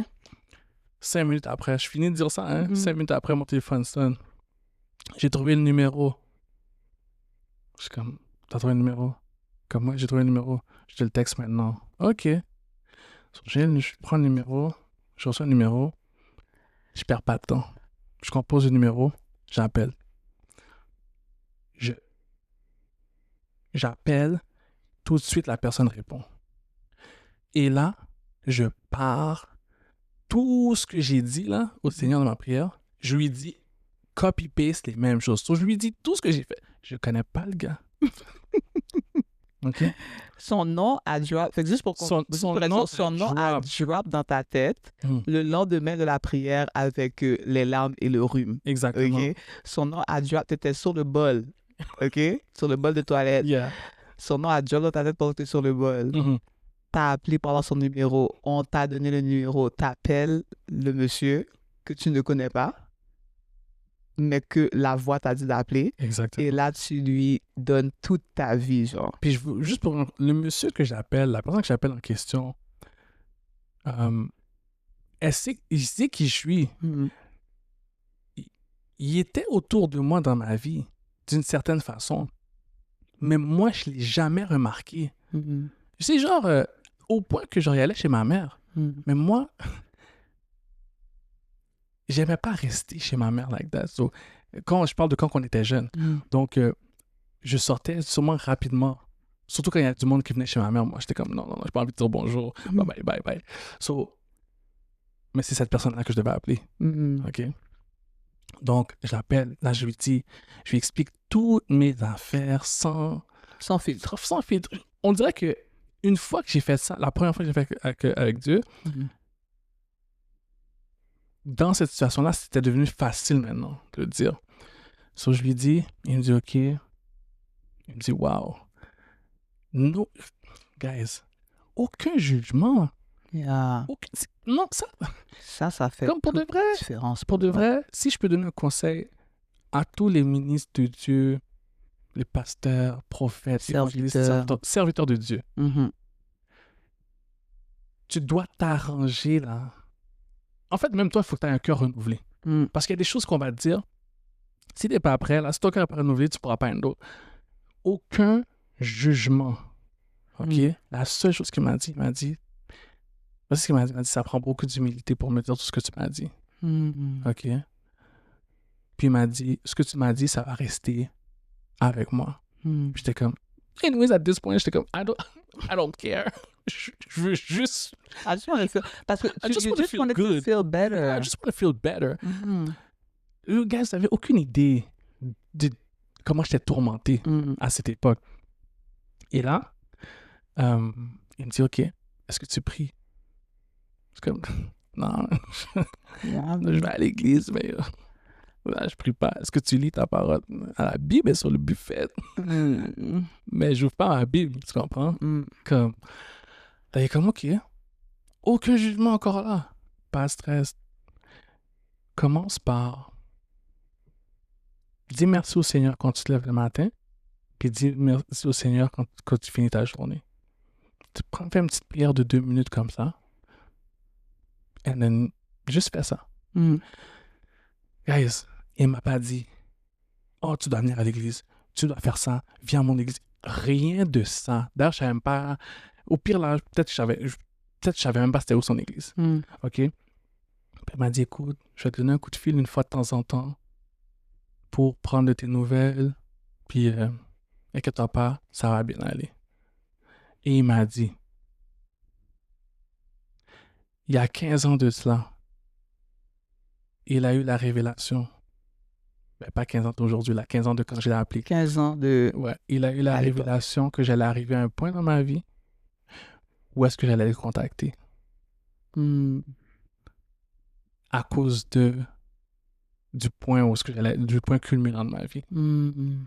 5 minutes après, je finis de dire ça, hein? 5 minutes après, mon téléphone sonne. J'ai trouvé le numéro. Je suis comme, t'as trouvé le numéro? Comme moi, j'ai trouvé le numéro. Je te le texte maintenant. OK. So, je prends le numéro, je reçois le numéro, je perds pas de temps. Je compose le numéro, j'appelle. J'appelle, tout de suite la personne répond. Et là, je pars tout ce que j'ai dit là au Seigneur dans ma prière, je lui dis copy-paste les mêmes choses. So, je lui dis tout ce que j'ai fait. Je connais pas le gars. OK? Son nom a drop. Fait que juste pour son nom a drop dans ta tête le lendemain de la prière avec les larmes et le rhume. Exactement. Okay? Son nom a drop. T'étais sur le bol. OK? Sur le bol de toilette. Yeah. Son nom a drop dans ta tête pendant que t'es sur le bol. T'as appelé pendant son numéro. On t'a donné le numéro. T'appelles le monsieur que tu ne connais pas, mais que la voix t'a dit d'appeler. Exactement. Et là, tu lui donnes toute ta vie, genre. Puis juste pour le monsieur que j'appelle, la personne que j'appelle en question, il sait qui je suis. Mhm. Il était autour de moi dans ma vie, d'une certaine façon. Mais moi, je ne l'ai jamais remarqué. Mhm. C'est genre, au point que j'y allais chez ma mère. Mhm. Mais moi, j'aimais pas rester chez ma mère like that. So, quand je parle de quand on était jeune. Mhm. Donc, je sortais sûrement rapidement. Surtout quand il y a du monde qui venait chez ma mère. Moi, j'étais comme, non, j'ai pas envie de dire bonjour. Bye, bye, bye, bye. So, mais c'est cette personne-là que je devais appeler. Mhm. OK? Donc, je l'appelle. Là, je lui explique toutes mes affaires sans filtre. sans filtre. On dirait que une fois que j'ai fait ça, la première fois que j'ai fait avec Dieu, Mhm. dans cette situation-là, c'était devenu facile maintenant de le dire. So, je lui dis, il me dit OK. Il me dit wow. No, guys, aucun jugement. Yeah. Non, Ça fait comme pour de toute vrai. la différence. Pour de vrai, si je peux donner un conseil à tous les ministres de Dieu, les pasteurs, prophètes, évangélistes, serviteurs de Dieu, Mhm. tu dois t'arranger là. En fait, même toi, il faut que tu aies un cœur renouvelé. Mhm. Parce qu'il y a des choses qu'on va te dire. Si tu n'es pas prêt, là, si ton cœur n'est pas renouvelé, tu ne pourras pas un d'autre. Aucun jugement. OK? La seule chose qu'il m'a dit, voici ce qu'il m'a dit. Il m'a dit, ça prend beaucoup d'humilité pour me dire tout ce que tu m'as dit. Mhm. OK? Puis il m'a dit, ce que tu m'as dit, ça va rester avec moi. Mhm. Puis j'étais comme, anyways, at this point, j'étais comme, I don't care. Je veux juste... I just want to feel... Parce que I just you want to just feel wanted good. to feel better. I just want to feel better. Mhm. You guys, vous n'avez aucune idée de comment j'étais tourmenté Mhm. à cette époque. Et là, il me dit, OK, est-ce que tu pries? C'est comme, non, Yeah. je vais à l'église, mais là, je prie pas. Est-ce que tu lis ta parole? La Bible est sur le buffet, Mhm. mais je n'ouvre pas ma Bible, tu comprends? Mhm. Comme, là, il est comme, OK, aucun jugement encore là. Pas de stress. Commence par dis merci au Seigneur quand tu te lèves le matin, puis dis merci au Seigneur quand tu finis ta journée. Fais une petite prière de 2 minutes comme ça, et then juste fais ça. Mhm. Guys, il m'a pas dit, oh, tu dois venir à l'église, tu dois faire ça, viens à mon église. Rien de ça. D'ailleurs, je savais même pas, au pire là, peut-être je savais même pas c'était où son église. Mhm. OK? Puis il m'a dit, écoute, je vais te donner un coup de fil une fois de temps en temps pour prendre de tes nouvelles, puis inquiète-toi pas, ça va bien aller. Et il m'a dit, il y a 15 ans de cela, il a eu la révélation. Ben, pas 15 ans d'aujourd'hui, là, 15 ans de quand je l'ai appelé. 15 ans de... Ouais, il a eu la À l'époque. révélation que j'allais arriver à un point dans ma vie où est-ce que j'allais le contacter Mhm. à cause du point du point culminant de ma vie. Mhm.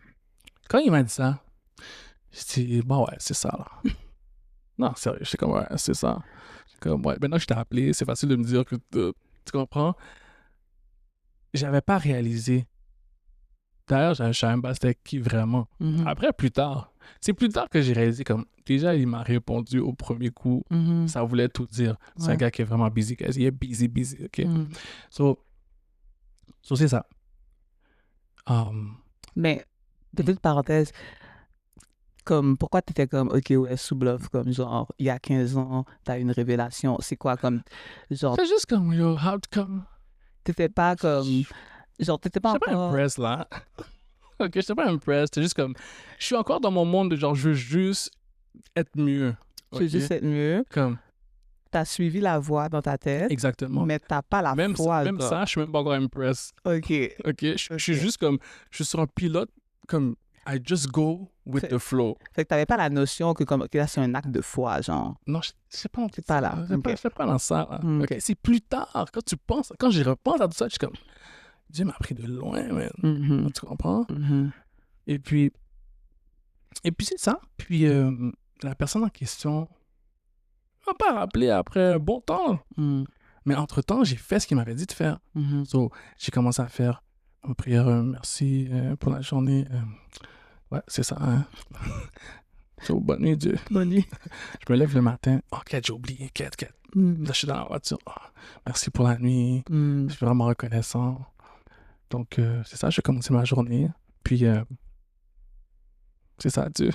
Quand il m'a dit ça, j'ai dit, bon, ouais, c'est ça, là. Non, sérieux, j'étais comme, ouais, c'est ça. J'étais comme, ouais, maintenant que je t'ai appelé, c'est facile de me dire que tu comprends. J'avais pas réalisé. D'ailleurs, je savais même pas c'était qui vraiment. Mhm. Après, plus tard, c'est plus tard que j'ai réalisé comme, déjà, il m'a répondu au premier coup. Mhm. Ça voulait tout dire. C'est un Ouais. gars qui est vraiment busy, guys. Il est busy, OK? Mhm. So c'est ça. Mais, petite parenthèse, comme, pourquoi t'étais comme, ok, ouais, sous bluff, comme, genre, il y a 15 ans, t'as une révélation, c'est quoi, comme, genre, C'est juste comme, yo, how come? t'étais pas comme, genre, t'étais pas J'étais pas encore... impressed, là. OK, j'étais pas impressed. C'était juste comme, je suis encore dans mon monde de genre, je veux juste être mieux. Tu veux OK? juste être mieux, Comme, t'as suivi la voix dans ta tête, exactement. mais t'as pas la Même foi, ça, genre. je suis même pas encore impressed. Ok. OK? Je suis Ok. juste comme, je suis sur un pilote, comme, I just go with the flow. Fait que t'avais pas la notion que, comme, ok, là, c'est un acte de foi, genre. Non, je sais pas. C'est pas là. Je Ok. sais pas dans ça. Là. Mm. OK, c'est plus tard, quand j'y repense à tout ça, je suis comme, Dieu m'a pris de loin, man. Mhm. Tu comprends? Mhm. Et puis c'est ça. Puis la personne en question m'a pas rappelé après un bon temps. Mhm. Mais entre-temps, j'ai fait ce qu'il m'avait dit de faire. Mhm. So, j'ai commencé à faire une prière, merci pour la journée. Ouais, c'est ça. Hein? So, bonne nuit, Dieu. Bonne nuit. Je me lève le matin. Oh, quête, j'ai oublié. Quête. Mm. Là, je suis dans la voiture. Ah, merci pour la nuit. Mm. Je suis vraiment reconnaissant. Donc, c'est ça, je vais commencer ma journée. Puis, c'est ça, Dieu.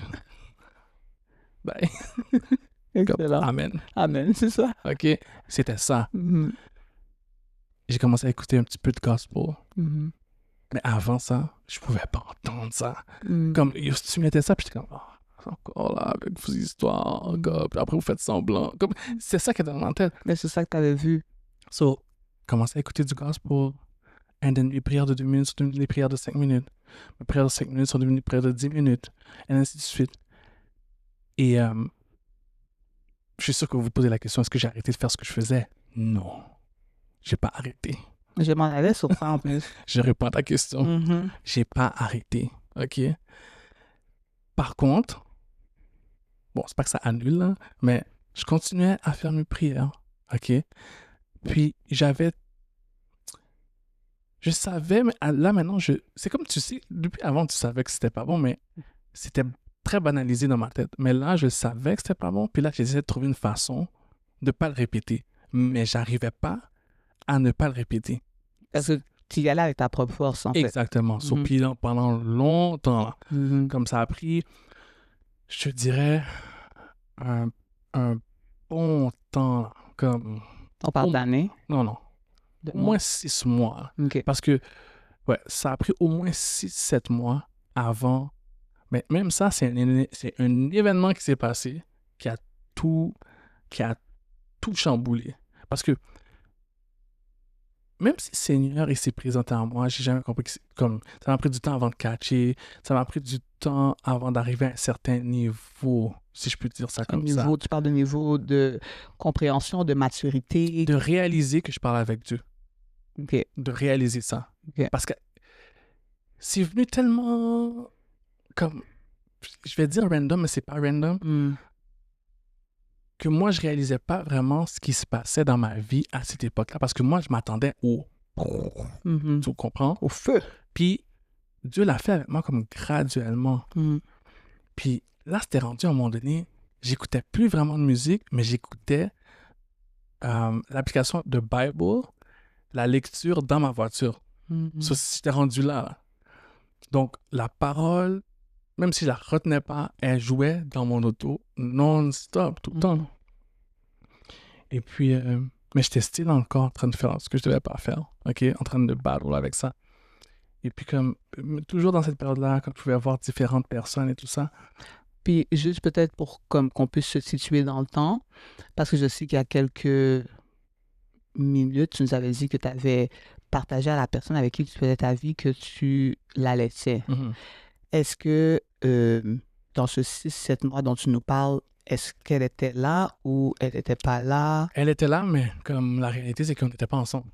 Bye. Excellent. Amen. Amen, c'est ça. OK? C'était ça. Mhm. J'ai commencé à écouter un petit peu de gospel. Mhm. Mais avant ça, je pouvais pas entendre ça. Mm. Comme, tu mettais ça, puis j'étais comme, ah, c'est encore là, avec vos histoires, gars. Puis après, vous faites semblant. Comme, c'est ça qui est dans ma tête. Mais c'est ça que tu avais vu. So, commencer à écouter du gospel. And then les prières de 2 minutes sont devenues des prières de 5 minutes. Les prières de 5 minutes sont devenues des prières de 10 minutes. Et ainsi de suite. Et je suis sûr que vous vous posez la question, est-ce que j'ai arrêté de faire ce que je faisais? Non. J'ai pas arrêté. Je m'en allais sur ça en plus. Je réponds à ta question. Mhm. J'ai pas arrêté. OK? Par contre, bon, c'est pas que ça annule, là, mais je continuais à faire mes prières. OK? Puis je savais, mais là maintenant, c'est comme tu sais, depuis avant, tu savais que c'était pas bon, mais c'était très banalisé dans ma tête. Mais là, je savais que c'était pas bon, puis là, j'essayais de trouver une façon de pas le répéter. Mais j'arrivais pas à ne pas le répéter. Parce que tu y allais avec ta propre force, en fait. Exactement. So, Mhm. puis là, pendant longtemps, là, Mhm. comme ça a pris, je te dirais, un bon temps, là, comme, On parle d'années. non, De au moins 6 mois. OK. Parce que, ouais, ça a pris au moins 6-7 mois avant. Mais même ça, c'est un événement qui s'est passé qui a tout chamboulé. Parce que même si le Seigneur il s'est présenté à moi, j'ai jamais compris que comme ça m'a pris du temps avant de catcher, ça m'a pris du temps avant d'arriver à un certain niveau, si je peux dire ça comme ça. Tu parles de niveau de compréhension, de maturité. De réaliser que je parle avec Dieu. OK. De réaliser ça. OK. Parce que c'est venu tellement comme, je vais dire random, mais c'est pas random, Mm. que moi, je réalisais pas vraiment ce qui se passait dans ma vie à cette époque-là. Parce que moi, je m'attendais Mhm. tu comprends? Au feu. Puis, Dieu l'a fait avec moi comme graduellement. Mm. Puis là, c'était rendu à un moment donné, j'écoutais plus vraiment de musique, mais j'écoutais l'application de Bible, la lecture dans ma voiture. Mhm. Ça, c'était rendu là. Donc, la parole, même si je la retenais pas, elle jouait dans mon auto non-stop, tout le temps. Et puis, mais j'étais still encore en train de faire ce que je devais pas faire, OK? En train de battle avec ça. Et puis, comme, toujours dans cette période-là, quand je pouvais voir différentes personnes et tout ça, Puis juste peut-être pour comme qu'on puisse se situer dans le temps, parce que je sais qu'il y a quelques minutes, tu nous avais dit que tu avais partagé à la personne avec qui tu faisais ta vie que tu la laissais. Est-ce que dans ce 6-7 mois dont tu nous parles, est-ce qu'elle était là ou elle n'était pas là? elle était là, mais comme la réalité, c'est qu'on n'était pas ensemble.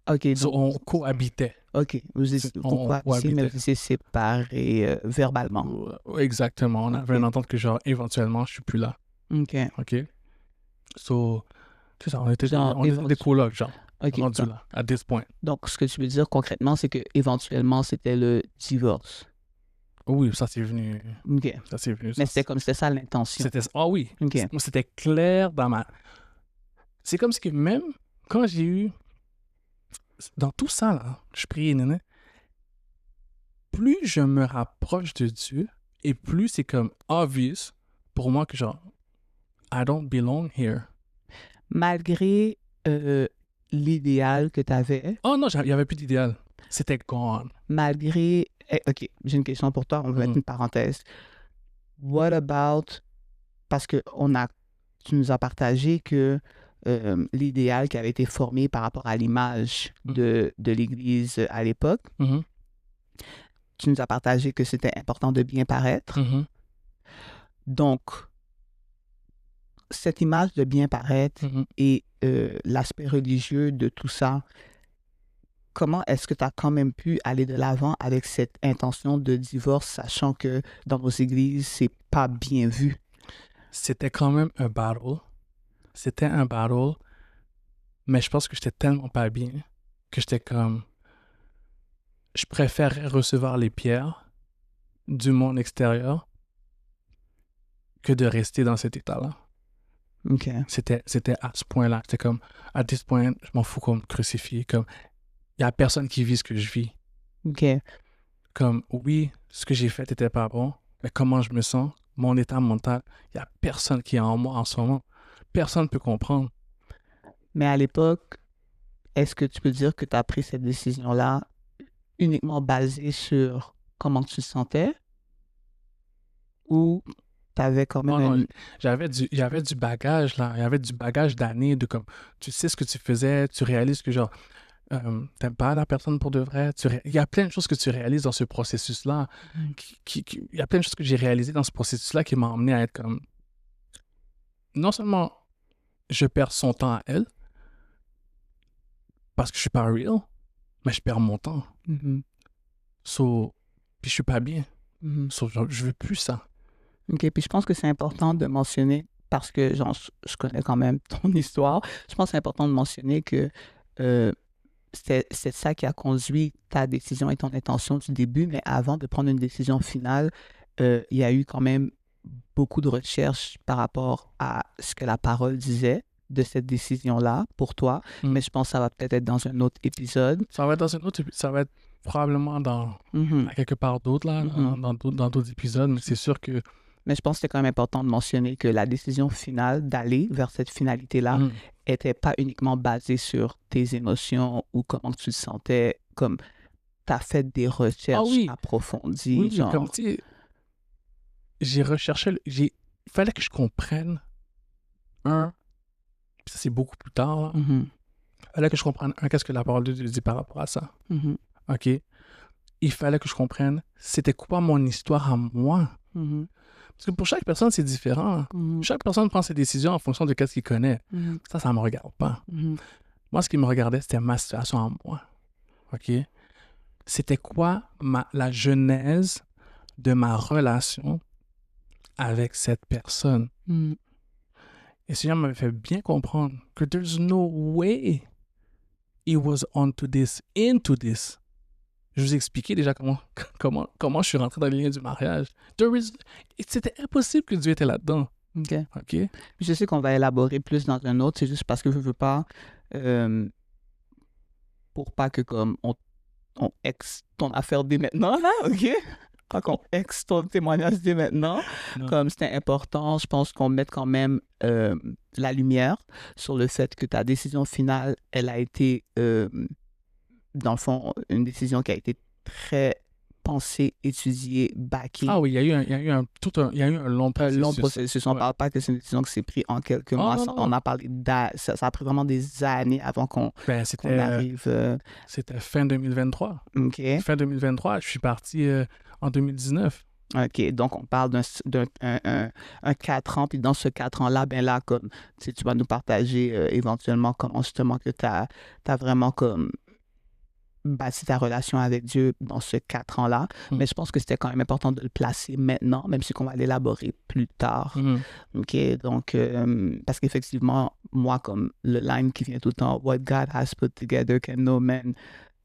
OK, So, donc, on cohabitait. OK, vous étiez on cohabitait. mais vous étiez séparés verbalement. Exactement. On avait Ok. une entente que, genre, éventuellement, je suis plus là. OK, OK? So, c'est ça, on était Genre, des colocs, genre, OK. rendus là, à this point. Donc, ce que tu veux dire concrètement, c'est que éventuellement c'était le divorce. Oui, ça, c'est venu. OK. Ça, c'est venu. Mais ça, c'était ça l'intention. Ah oui. OK. C'était clair dans ma. C'est comme si que même quand j'ai eu. Dans tout ça, là, je priais, néné, plus je me rapproche de Dieu et plus c'est comme obvious pour moi que, genre, I don't belong here. Malgré l'idéal que tu avais, Oh non, il n'y avait plus d'idéal. C'était gone. malgré... OK, j'ai une question pour toi, on va mettre une parenthèse. What about... Parce que tu nous as partagé que l'idéal qui avait été formé par rapport à l'image de l'Église à l'époque, tu nous as partagé que c'était important de bien paraître. Donc, cette image de bien paraître et l'aspect religieux de tout ça, comment est-ce que tu as quand même pu aller de l'avant avec cette intention de divorce, sachant que dans nos églises, c'est pas bien vu? C'était quand même un battle. C'était un battle, mais je pense que j'étais tellement pas bien que j'étais comme... Je préférais recevoir les pierres du monde extérieur que de rester dans cet état-là. OK. C'était à ce point-là. C'était comme, à this point, je m'en fous comme crucifié. Comme, il n'y a personne qui vit ce que je vis. OK. Comme, oui, ce que j'ai fait n'était pas bon, mais comment je me sens, mon état mental, il n'y a personne qui est en moi en ce moment. Personne ne peut comprendre. Mais à l'époque, est-ce que tu peux dire que tu as pris cette décision-là uniquement basée sur comment tu te sentais ou tu avais quand même Non, il y avait du bagage, là. Il y avait du bagage d'années de comme, tu sais ce que tu faisais, tu réalises que genre, t'aimes pas la personne pour de vrai. Il y a plein de choses que tu réalises dans ce processus-là. Mhm. Il y a plein de choses que j'ai réalisées dans ce processus-là qui m'ont amené à être comme, non seulement je perds son temps à elle, parce que je suis pas real, mais je perds mon temps. Mhm. So, puis je suis pas bien. Mhm. So, je veux plus ça. OK, puis je pense que c'est important de mentionner, parce que genre, je connais quand même ton histoire, je pense que c'est important de mentionner que euh, c'est ça qui a conduit ta décision et ton intention du début, mais avant de prendre une décision finale, il y a eu quand même beaucoup de recherches par rapport à ce que la parole disait de cette décision-là pour toi, Mm. mais je pense que ça va peut-être être dans un autre épisode. Ça va être dans un autre, ça va être probablement dans Mhm. à quelque part d'autre, là, Mhm. dans d'autres épisodes, mais c'est sûr que Mais je pense que c'est quand même important de mentionner que la décision finale d'aller vers cette finalité-là mm, était pas uniquement basée sur tes émotions ou comment tu te sentais, comme tu as fait des ah recherches oui, approfondies, oui, comme genre. tu sais, j'ai recherché, il fallait que je comprenne puis ça c'est beaucoup plus tard, là. Mhm. Il fallait que je comprenne, qu'est-ce que la parole de Dieu dit par rapport à ça, Mhm. ok? Il fallait que je comprenne, c'était quoi mon histoire à moi? Mhm. Parce que pour chaque personne, c'est différent. Mhm. Chaque personne prend ses décisions en fonction de ce qu'il connaît. Mhm. Ça me regarde pas. Mhm. Moi, ce qui me regardait, c'était ma situation à moi, ok? C'était quoi la genèse de ma relation avec cette personne? Mhm. Et le Seigneur m'avait fait bien comprendre que there's no way he was into this. Je vous ai expliqué déjà comment je suis rentré dans les liens du mariage. C'était impossible que Dieu était là-dedans. OK. OK? Je sais qu'on va élaborer plus dans un autre, c'est juste parce que je veux pas, euh, pour pas que comme on ex ton affaire dès maintenant, là, OK? Pas qu'on ex ton témoignage dès maintenant. Non. Comme c'était important, je pense qu'on mette quand même la lumière sur le fait que ta décision finale, elle a été, dans le fond, une décision qui a été très pensée, étudiée, backée. Ah oui, il y a eu il y a eu un long Un processus. long processus. On ne Ouais. parle pas que c'est une décision qui s'est prise en quelques Oh, mois. non, On non. a parlé ça a pris vraiment des années avant qu'on Ben, arrive. c'était fin 2023. OK. Fin 2023, je suis parti en 2019. OK. Donc, on parle un 4 ans. Puis dans ce 4 ans-là, ben là, comme tu vas nous partager éventuellement comment justement que tu as vraiment comme bâti ta relation avec Dieu dans ce 4 ans-là. Mm. Mais je pense que c'était quand même important de le placer maintenant, même si on va l'élaborer plus tard. Mhm. OK? Donc, parce qu'effectivement, moi, comme le line qui vient tout le temps, What God has put together can no man,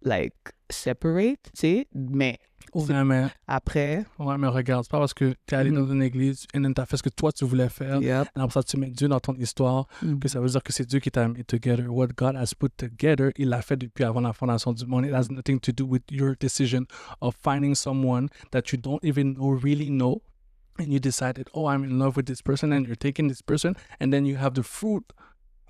like, separate, tu sais? Mais Ouais, mais après, regarde, c'est pas parce que tu es allé Mhm. dans une église et tu as fait ce que toi tu voulais faire, yep. et après ça tu mets Dieu dans ton histoire, que ça veut dire que c'est Dieu qui t'a mis together. What God has put together, il l'a fait depuis avant la fondation du monde. It has nothing to do with your decision of finding someone that you don't even really know, and you decided, oh, I'm in love with this person, and you're taking this person, and then you have the fruit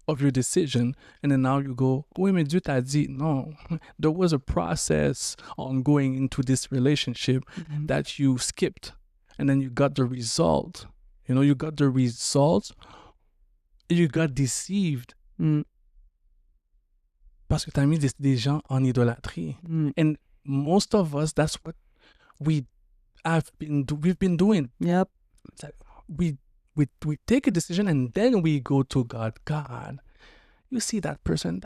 of your decision, and then now you go, oui, mais Dieu t'a dit, non, there was a process ongoing into this relationship Mhm. that you skipped, and then you got the result. You know, you got the result, you got deceived Mm. parce que tu as mis des gens en idolâtrie. Mm. And most of us, that's what we've been doing. Yep. We take a decision and then we go to God. God, you see that person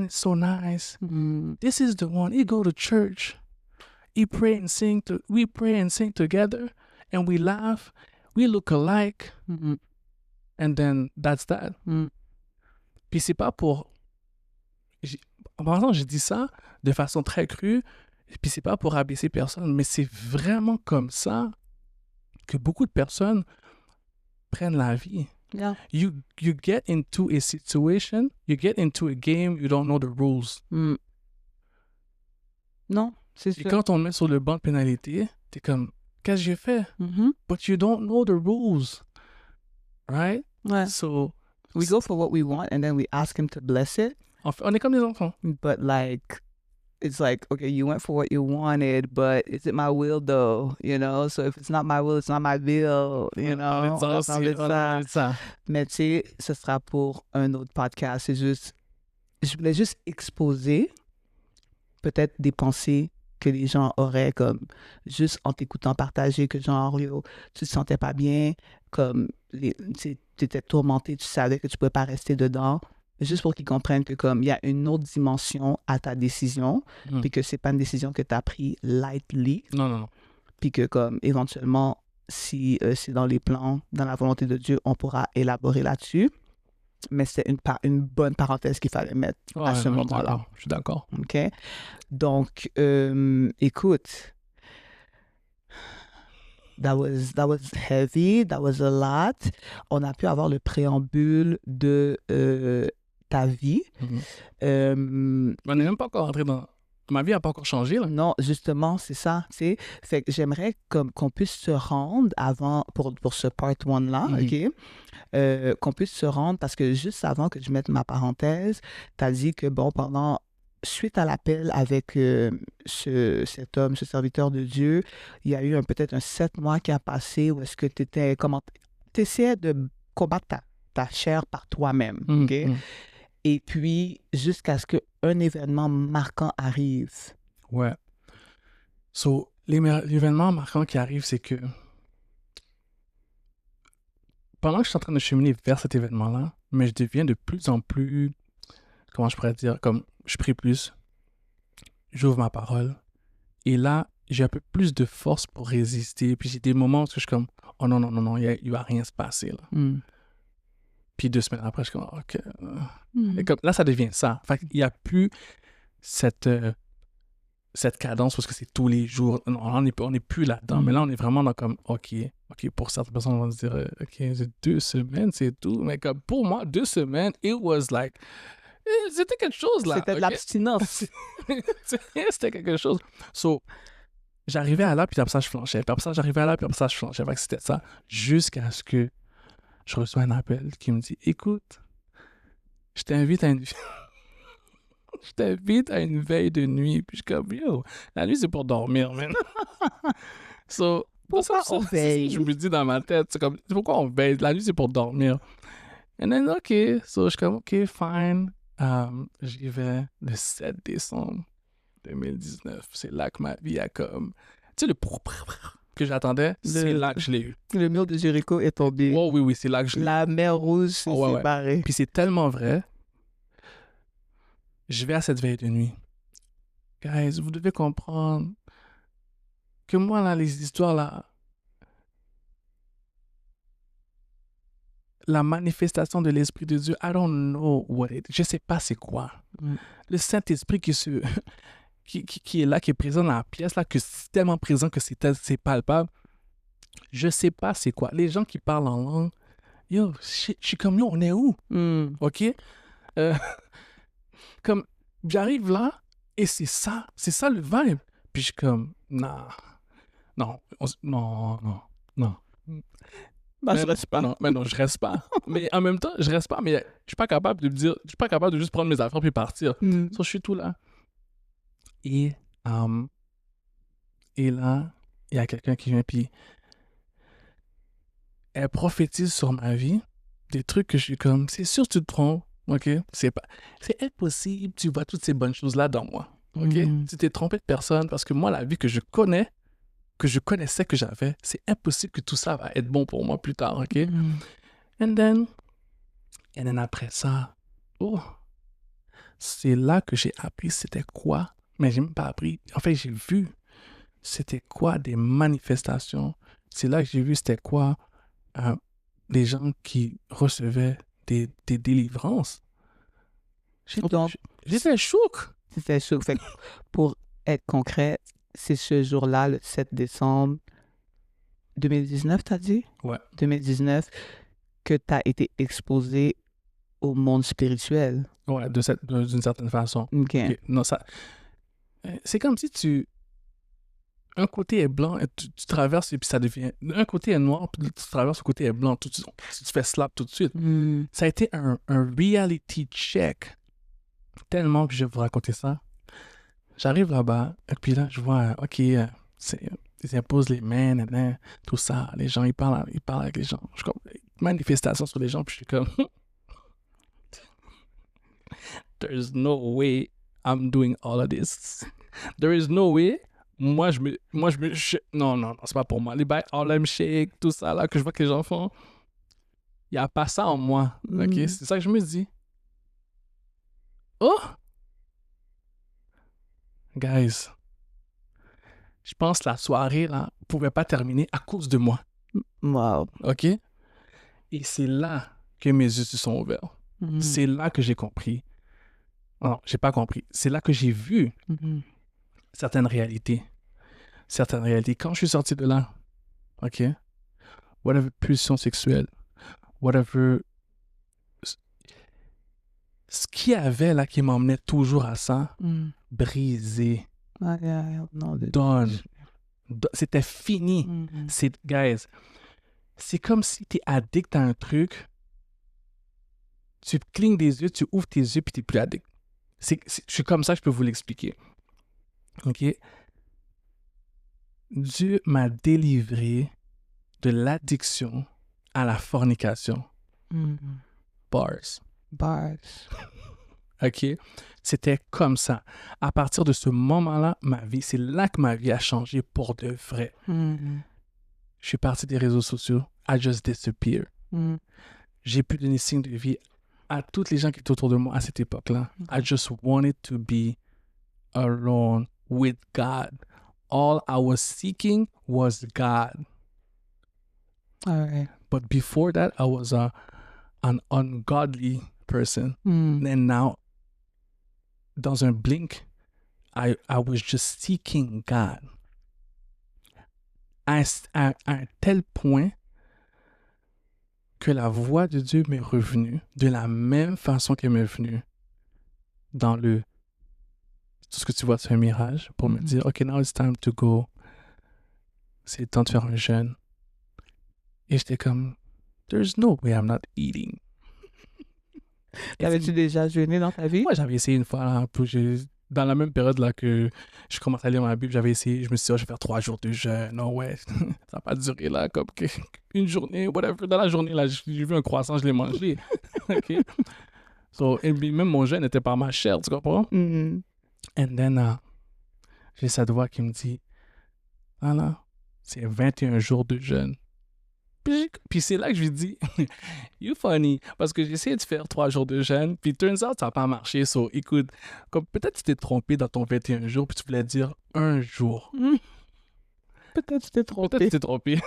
is so nice. Mm. This is the one. He go to church. We pray and sing together, and we laugh. We look alike, Mm. and then that's that. Mm. Puis c'est pas pour... En passant, j'ai dit ça de façon très crue, puis c'est pas pour abaisser personne, mais c'est vraiment comme ça que beaucoup de personnes prennent la vie. Yeah. You get into a situation, you get into a game, you don't know the rules. Non, c'est Et sûr. quand on te met sur le banc de pénalité, t'es comme, qu'est-ce que j'ai fait? But you don't know the rules. Right? Ouais. So, We go for what we want and then we ask him to bless it. on est comme des enfants. But like, it's like, okay, you went for what you wanted, but is it my will though? You know, so if it's not my will, it's not my will. You know, on va parler de ça. Mais tu sais, ce sera pour un autre podcast. C'est juste, je voulais juste exposer peut-être des pensées que les gens auraient comme juste en t'écoutant partager que genre, yo, tu te sentais pas bien, comme tu étais tourmenté, tu savais que tu pouvais pas rester dedans. Juste pour qu'ils comprennent que comme il y a une autre dimension à ta décision, puis que c'est pas une décision que tu as pris lightly. Non. Puis que comme éventuellement, si c'est dans les plans, dans la volonté de Dieu, on pourra élaborer là-dessus. Mais c'est une bonne parenthèse qu'il fallait mettre à ce moment-là. Je suis d'accord. OK? Donc, écoute, that was heavy, that was a lot. On a pu avoir le préambule de ta vie. On n'est même pas encore entré dans... Ma vie n'a pas encore changé, là. Non, justement, c'est ça, tu sais. Fait que j'aimerais qu'on puisse se rendre avant, pour ce part 1-là, OK? Qu'on puisse se rendre, parce que juste avant que je mette ma parenthèse, tu as dit que, bon, suite à l'appel avec cet homme, ce serviteur de Dieu, il y a eu peut-être un 7 mois qui a passé où est-ce que tu essayais de combattre ta chair par toi-même, OK? Et puis, jusqu'à ce qu'un événement marquant arrive. Ouais. So, l'événement marquant qui arrive, c'est que pendant que je suis en train de cheminer vers cet événement-là, mais je deviens de plus en plus, comment je pourrais dire, comme je prie plus, j'ouvre ma parole, et là, j'ai un peu plus de force pour résister. Puis j'ai des moments où je suis comme, oh non, il va rien se passer, là. Puis 2 semaines après, je suis comme, OK. Et comme, là, ça devient ça. Fait qu'il n'y a plus cette cadence parce que c'est tous les jours. Non, on n'est plus là-dedans. Mais là, on est vraiment dans comme, OK, pour certaines personnes, vont se dire, OK, c'est 2 semaines, c'est tout. Mais comme pour moi, 2 semaines, it was like, c'était quelque chose, là. C'était de l'abstinence. C'était quelque chose. So, j'arrivais à là, puis après ça, je flanchais. Puis après ça, j'arrivais à là, puis après ça, je flanchais. Fait que c'était ça. Jusqu'à ce que je reçois un appel qui me dit, écoute, je t'invite à une veille de nuit. Puis je suis comme, yo, la nuit, c'est pour dormir, man. So, pourquoi on veille? Je me dis dans ma tête, c'est comme, pourquoi on veille? La nuit, c'est pour dormir. And then, OK. So, je suis comme, OK, fine. J'y vais le 7 décembre 2019. C'est là que ma vie a comme... Tu sais, le que j'attendais, c'est là que je l'ai eu. Le mur de Jéricho est tombé. Oh oui, c'est là que je l'ai eu. La mer rouge s'est séparée. Puis c'est tellement vrai. Je vais à cette veille de nuit. Guys, vous devez comprendre que moi, là, les histoires, là, la manifestation de l'Esprit de Dieu, I don't know what it is. Je sais pas c'est quoi. Le Saint-Esprit qui est là, qui est présent dans la pièce, là, que c'est tellement présent que c'est palpable. Je sais pas c'est quoi. Les gens qui parlent en langue, yo, je suis comme, yo, on est où? OK? Comme, j'arrive là, et c'est ça le vibe. Puis je suis comme, non. Ben, je reste pas. Non, je reste pas. Mais en même temps, je reste pas, mais je suis pas capable de me dire, je suis pas capable de juste prendre mes affaires puis partir. So, je suis tout là. Et là, il y a quelqu'un qui vient puis elle prophétise sur ma vie des trucs que je suis comme, c'est sûr tu te trompes, OK? C'est impossible, tu vois toutes ces bonnes choses-là dans moi, OK? Tu t'es trompé de personne parce que moi, la vie que je connaissais que j'avais, c'est impossible que tout ça va être bon pour moi plus tard, OK? And then après ça, c'est là que j'ai appris c'était quoi, mais j'ai même pas appris, en fait, j'ai vu c'était quoi des manifestations, c'est là que j'ai vu c'était quoi les gens qui recevaient des délivrances. J'étais choqué. C'était choqué. Fait que pour être concret, c'est ce jour-là, le 7 décembre 2019, t'as dit? Ouais. 2019, que tu as été exposé au monde spirituel. Ouais, d'une certaine façon. OK. Ok. Non, c'est comme si un côté est blanc et tu traverses et puis ça devient... Un côté est noir, puis tu traverses, le côté est blanc. Tu fais slap tout de suite. Mm. Ça a été un reality check. Tellement que je vais vous raconter ça. J'arrive là-bas, et puis là, je vois, OK, ils imposent les mains, nan, tout ça. Les gens, ils parlent avec les gens. Je suis comme, manifestation sur les gens, puis je suis comme, there's no way I'm doing all of this. There is no way. Non, c'est pas pour moi. Les bails, Harlem Shake, tout ça, là, que je vois que les gens font, il n'y a pas ça en moi. OK? Mm. C'est ça que je me dis. Oh! Guys, je pense que la soirée, là, pouvait pas terminer à cause de moi. Wow. OK? Et c'est là que mes yeux se sont ouverts. Mm. C'est là que j'ai compris. Non, j'ai pas compris. C'est là que j'ai vu Mhm. certaines réalités. Quand je suis sorti de là, OK? Whatever pulsion sexuelle, whatever... Ce qu'il y avait là qui m'emmenait toujours à ça, Mm. brisé, Non, done. C'était fini. Mhm. Guys, c'est comme si tu es addict à un truc, tu clignes des yeux, tu ouvres tes yeux, puis tu n'es plus addict. Je suis comme ça, je peux vous l'expliquer. OK? Dieu m'a délivré de l'addiction à la fornication. Mhm. Bars. Bars. OK? C'était comme ça. À partir de ce moment-là, c'est là que ma vie a changé pour de vrai. Mhm. Je suis parti des réseaux sociaux. I just disappear. Mhm. J'ai pu donner signe de vie à toutes les gens qui étaient autour de moi à cette époque-là. I just wanted to be alone with God. All I was seeking was God. All right. But before that, I was an ungodly person. Mm. And now, dans un blink, I was just seeking God. À un tel point que la voix de Dieu m'est revenue de la même façon qu'elle m'est venue dans tout ce que tu vois, c'est un mirage pour me dire, OK, now it's time to go. C'est le temps de faire un jeûne. Et j'étais comme, there's no way I'm not eating. Avais-tu déjà jeûné dans ta vie? Moi, j'avais essayé une fois, là, dans la même période là que je commençais à lire ma Bible, j'avais essayé, je me suis dit, oh, je vais faire 3 jours de jeûne. Non, ouais, ça n'a pas duré là, comme une journée, whatever. Dans la journée, là, j'ai vu un croissant, je l'ai mangé. OK? Et puis, même mon jeûne n'était pas ma chair, tu comprends? Mm-hmm. And then, j'ai cette voix qui me dit, voilà, c'est 21 jours de jeûne. Puis c'est là que je lui dis, you funny, parce que j'ai essayé de faire 3 jours de jeûne, puis turns out, ça n'a pas marché. So, écoute, comme peut-être tu t'es trompé dans ton 21 jours, puis tu voulais dire un jour. Peut-être tu t'es trompé. Peut-être tu t'es trompé.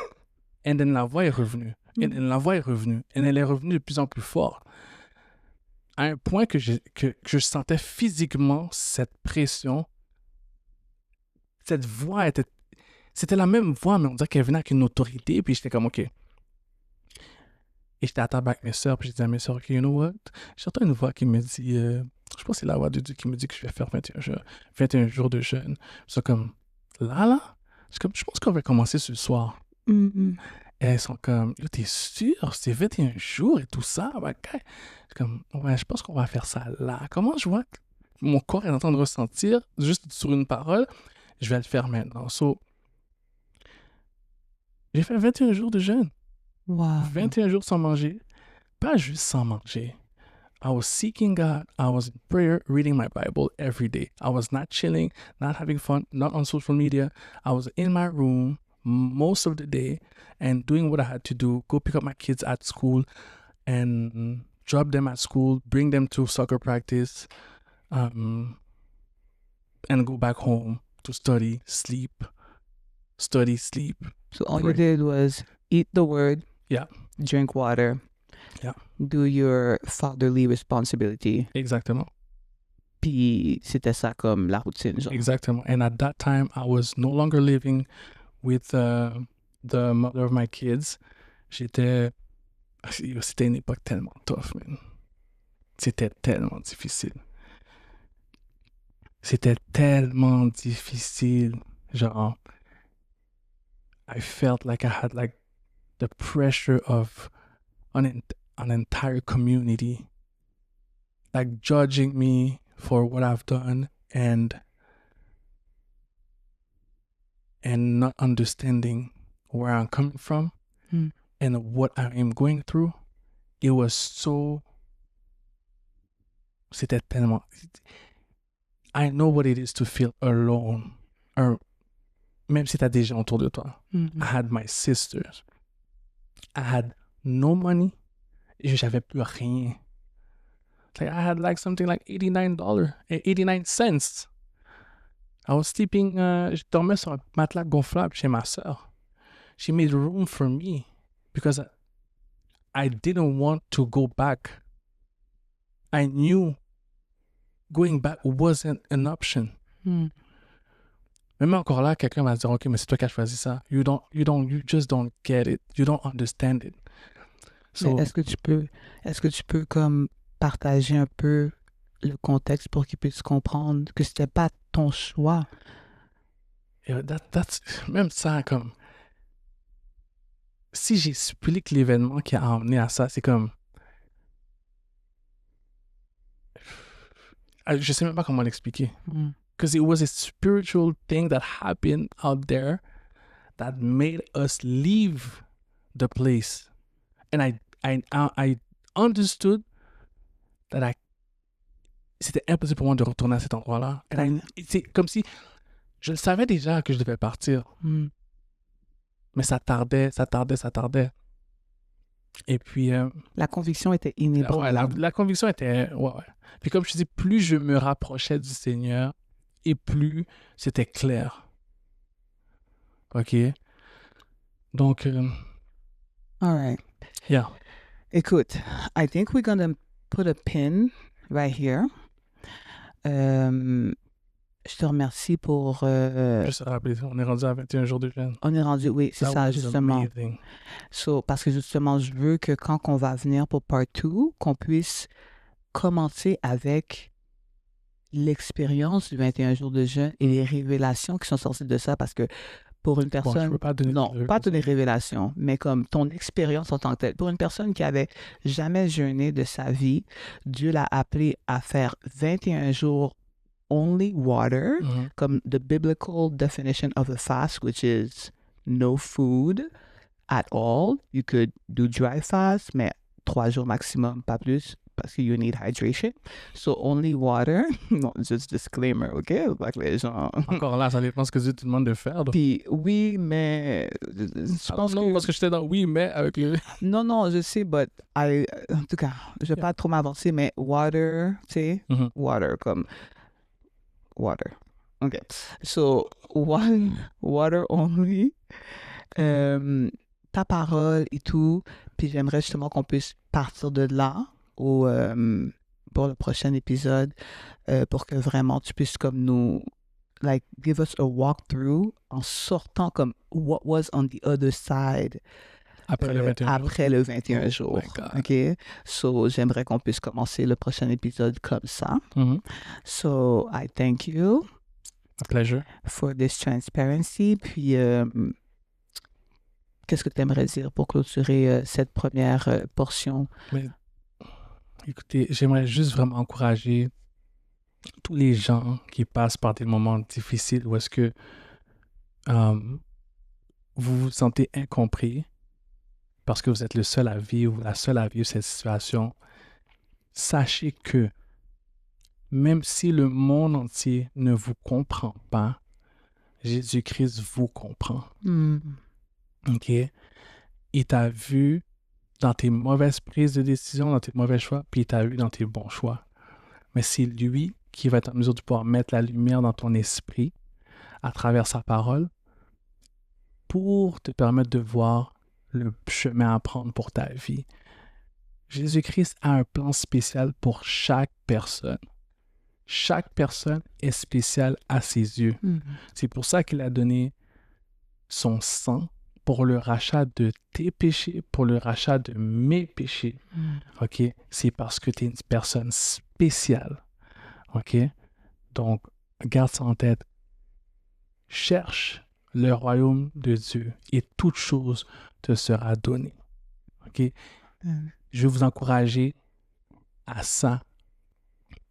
And then la voix est revenue. And then la voix est revenue. And elle est revenue de plus en plus fort. À un point que je sentais physiquement cette pression. Cette voix c'était la même voix, mais on dirait qu'elle venait avec une autorité, puis j'étais comme, OK. Et j'étais à table avec mes soeurs, puis j'ai dit à mes soeurs, OK, you know what? J'entends une voix qui me dit, je pense que c'est la voix de Dieu qui me dit que je vais faire 21 jours de jeûne. C'est comme, là? Je pense qu'on va commencer ce soir. Mm-hmm. Et elles sont comme, t'es sûr? C'est 21 jours et tout ça? C'est comme, ouais, je pense qu'on va faire ça là. Comment je vois que mon corps est en train de ressentir, juste sur une parole, je vais le faire maintenant. So, j'ai fait 21 jours de jeûne. Wow. 21 jours sans manger. Pas juste sans manger. I was seeking God. I was in prayer, reading my Bible every day. I was not chilling, not having fun, not on social media. I was in my room most of the day and doing what I had to do. Go pick up my kids at school and drop them at school, bring them to soccer practice, and go back home to study, sleep. Study, sleep. So all you did was eat the word, Yeah. drink water, Yeah. do your fatherly responsibility. Exactement. Puis c'était ça comme la routine, genre. Exactement. And at that time, I was no longer living with the mother of my kids. J'étais C'était une époque tellement tough, man. C'était tellement difficile. C'était tellement difficile. Genre, I felt like I had like the pressure of an entire community like judging me for what I've done and not understanding where I'm coming from and what I am going through. It was so c'était tellement I know what it is to feel alone or même si t'as des gens autour de toi. I had my sisters. I had no money. J'avais plus rien. Like I had like something like $89 I was sleeping, je dormais sur un matelas gonflable chez ma soeur. She made room for me because I didn't want to go back. I knew going back wasn't an option. Même encore là, quelqu'un va dire, OK, mais c'est toi qui as choisi ça. You just don't get it. You don't understand it. So, est-ce que tu peux comme partager un peu le contexte pour qu'ils puissent comprendre que c'était pas ton choix? That's même ça, comme si j'explique l'événement qui a amené à ça, c'est comme je sais même pas comment l'expliquer. Because it was a spiritual thing that happened out there that made us leave the place. And I understood that c'était impossible pour moi de retourner à cet endroit-là. C'est comme si je le savais déjà que je devais partir. Mais ça tardait. Et puis... la conviction était inébranlable. Ouais, la conviction était... Ouais. Puis comme je dis, plus je me rapprochais du Seigneur et plus c'était clair. OK? Donc... All right. Yeah. Écoute, I think we're going to put a pin right here. Je te remercie pour... Juste rappeler, on est rendu à 21 jours de jeûne. On est rendu, oui, c'est ça, justement. Amazing. So, parce que justement, je veux que quand on va venir pour Part 2, qu'on puisse commencer avec l'expérience du 21 jours de jeûne et les révélations qui sont sorties de ça, parce que pour une personne... je peux pas donner pas donner révélations, mais comme ton expérience en tant que telle. Pour une personne qui avait jamais jeûné de sa vie, Dieu l'a appelé à faire 21 jours only water, comme the biblical definition of a fast, which is no food at all. You could do dry fast, mais 3 jours maximum, pas plus, parce que you need hydration. So only water. Non, just disclaimer, OK? Like les gens... Encore là, ça dépend ce que Dieu te demande de faire. Donc. Puis oui, mais... Je pense non, parce que j'étais dans oui, mais avec le... Non, je sais, but en tout cas, je vais pas trop m'avancer, mais water, tu sais, water, comme... Water. Okay. So, water only. Ta parole et tout. Puis j'aimerais justement qu'on puisse partir de là pour le prochain épisode pour que vraiment tu puisses comme nous like give us a walkthrough en sortant comme what was on the other side après le 21 jours. OK? So, j'aimerais qu'on puisse commencer le prochain épisode comme ça. So, I thank you. A pleasure. For this transparency. Puis, qu'est-ce que tu aimerais dire pour clôturer cette première portion? Mais, écoutez, j'aimerais juste vraiment encourager tous les gens qui passent par des moments difficiles où est-ce que vous vous sentez incompris parce que vous êtes le seul à vivre ou la seule à vivre cette situation. Sachez que même si le monde entier ne vous comprend pas, Jésus-Christ vous comprend. OK? Il t'a vu dans tes mauvaises prises de décision, dans tes mauvais choix, puis il t'a vu dans tes bons choix. Mais c'est lui qui va être en mesure de pouvoir mettre la lumière dans ton esprit à travers sa parole pour te permettre de voir le chemin à prendre pour ta vie. Jésus-Christ a un plan spécial pour chaque personne. Chaque personne est spéciale à ses yeux. C'est pour ça qu'il a donné son sang pour le rachat de tes péchés, pour le rachat de mes péchés. OK? C'est parce que tu es une personne spéciale. OK? Donc, garde ça en tête. Cherche le royaume de Dieu et toute chose te sera donnée. OK? Je vais vous encourager à ça.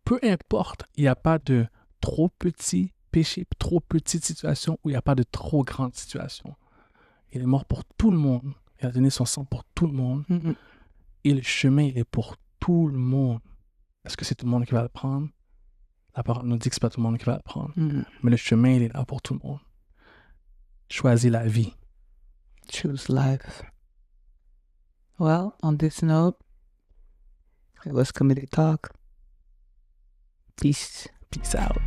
Peu importe, il n'y a pas de trop petit péché, trop petite situation ou il n'y a pas de trop grande situation. Il est mort pour tout le monde. Il a donné son sang pour tout le monde. Et le chemin, il est pour tout le monde. Est-ce que c'est tout le monde qui va le prendre? La parole nous dit que ce n'est pas tout le monde qui va le prendre. Mais le chemin, il est là pour tout le monde. Choisis la vie. Choose life. Well, on this note, it was Committee Talk. Peace. Peace out.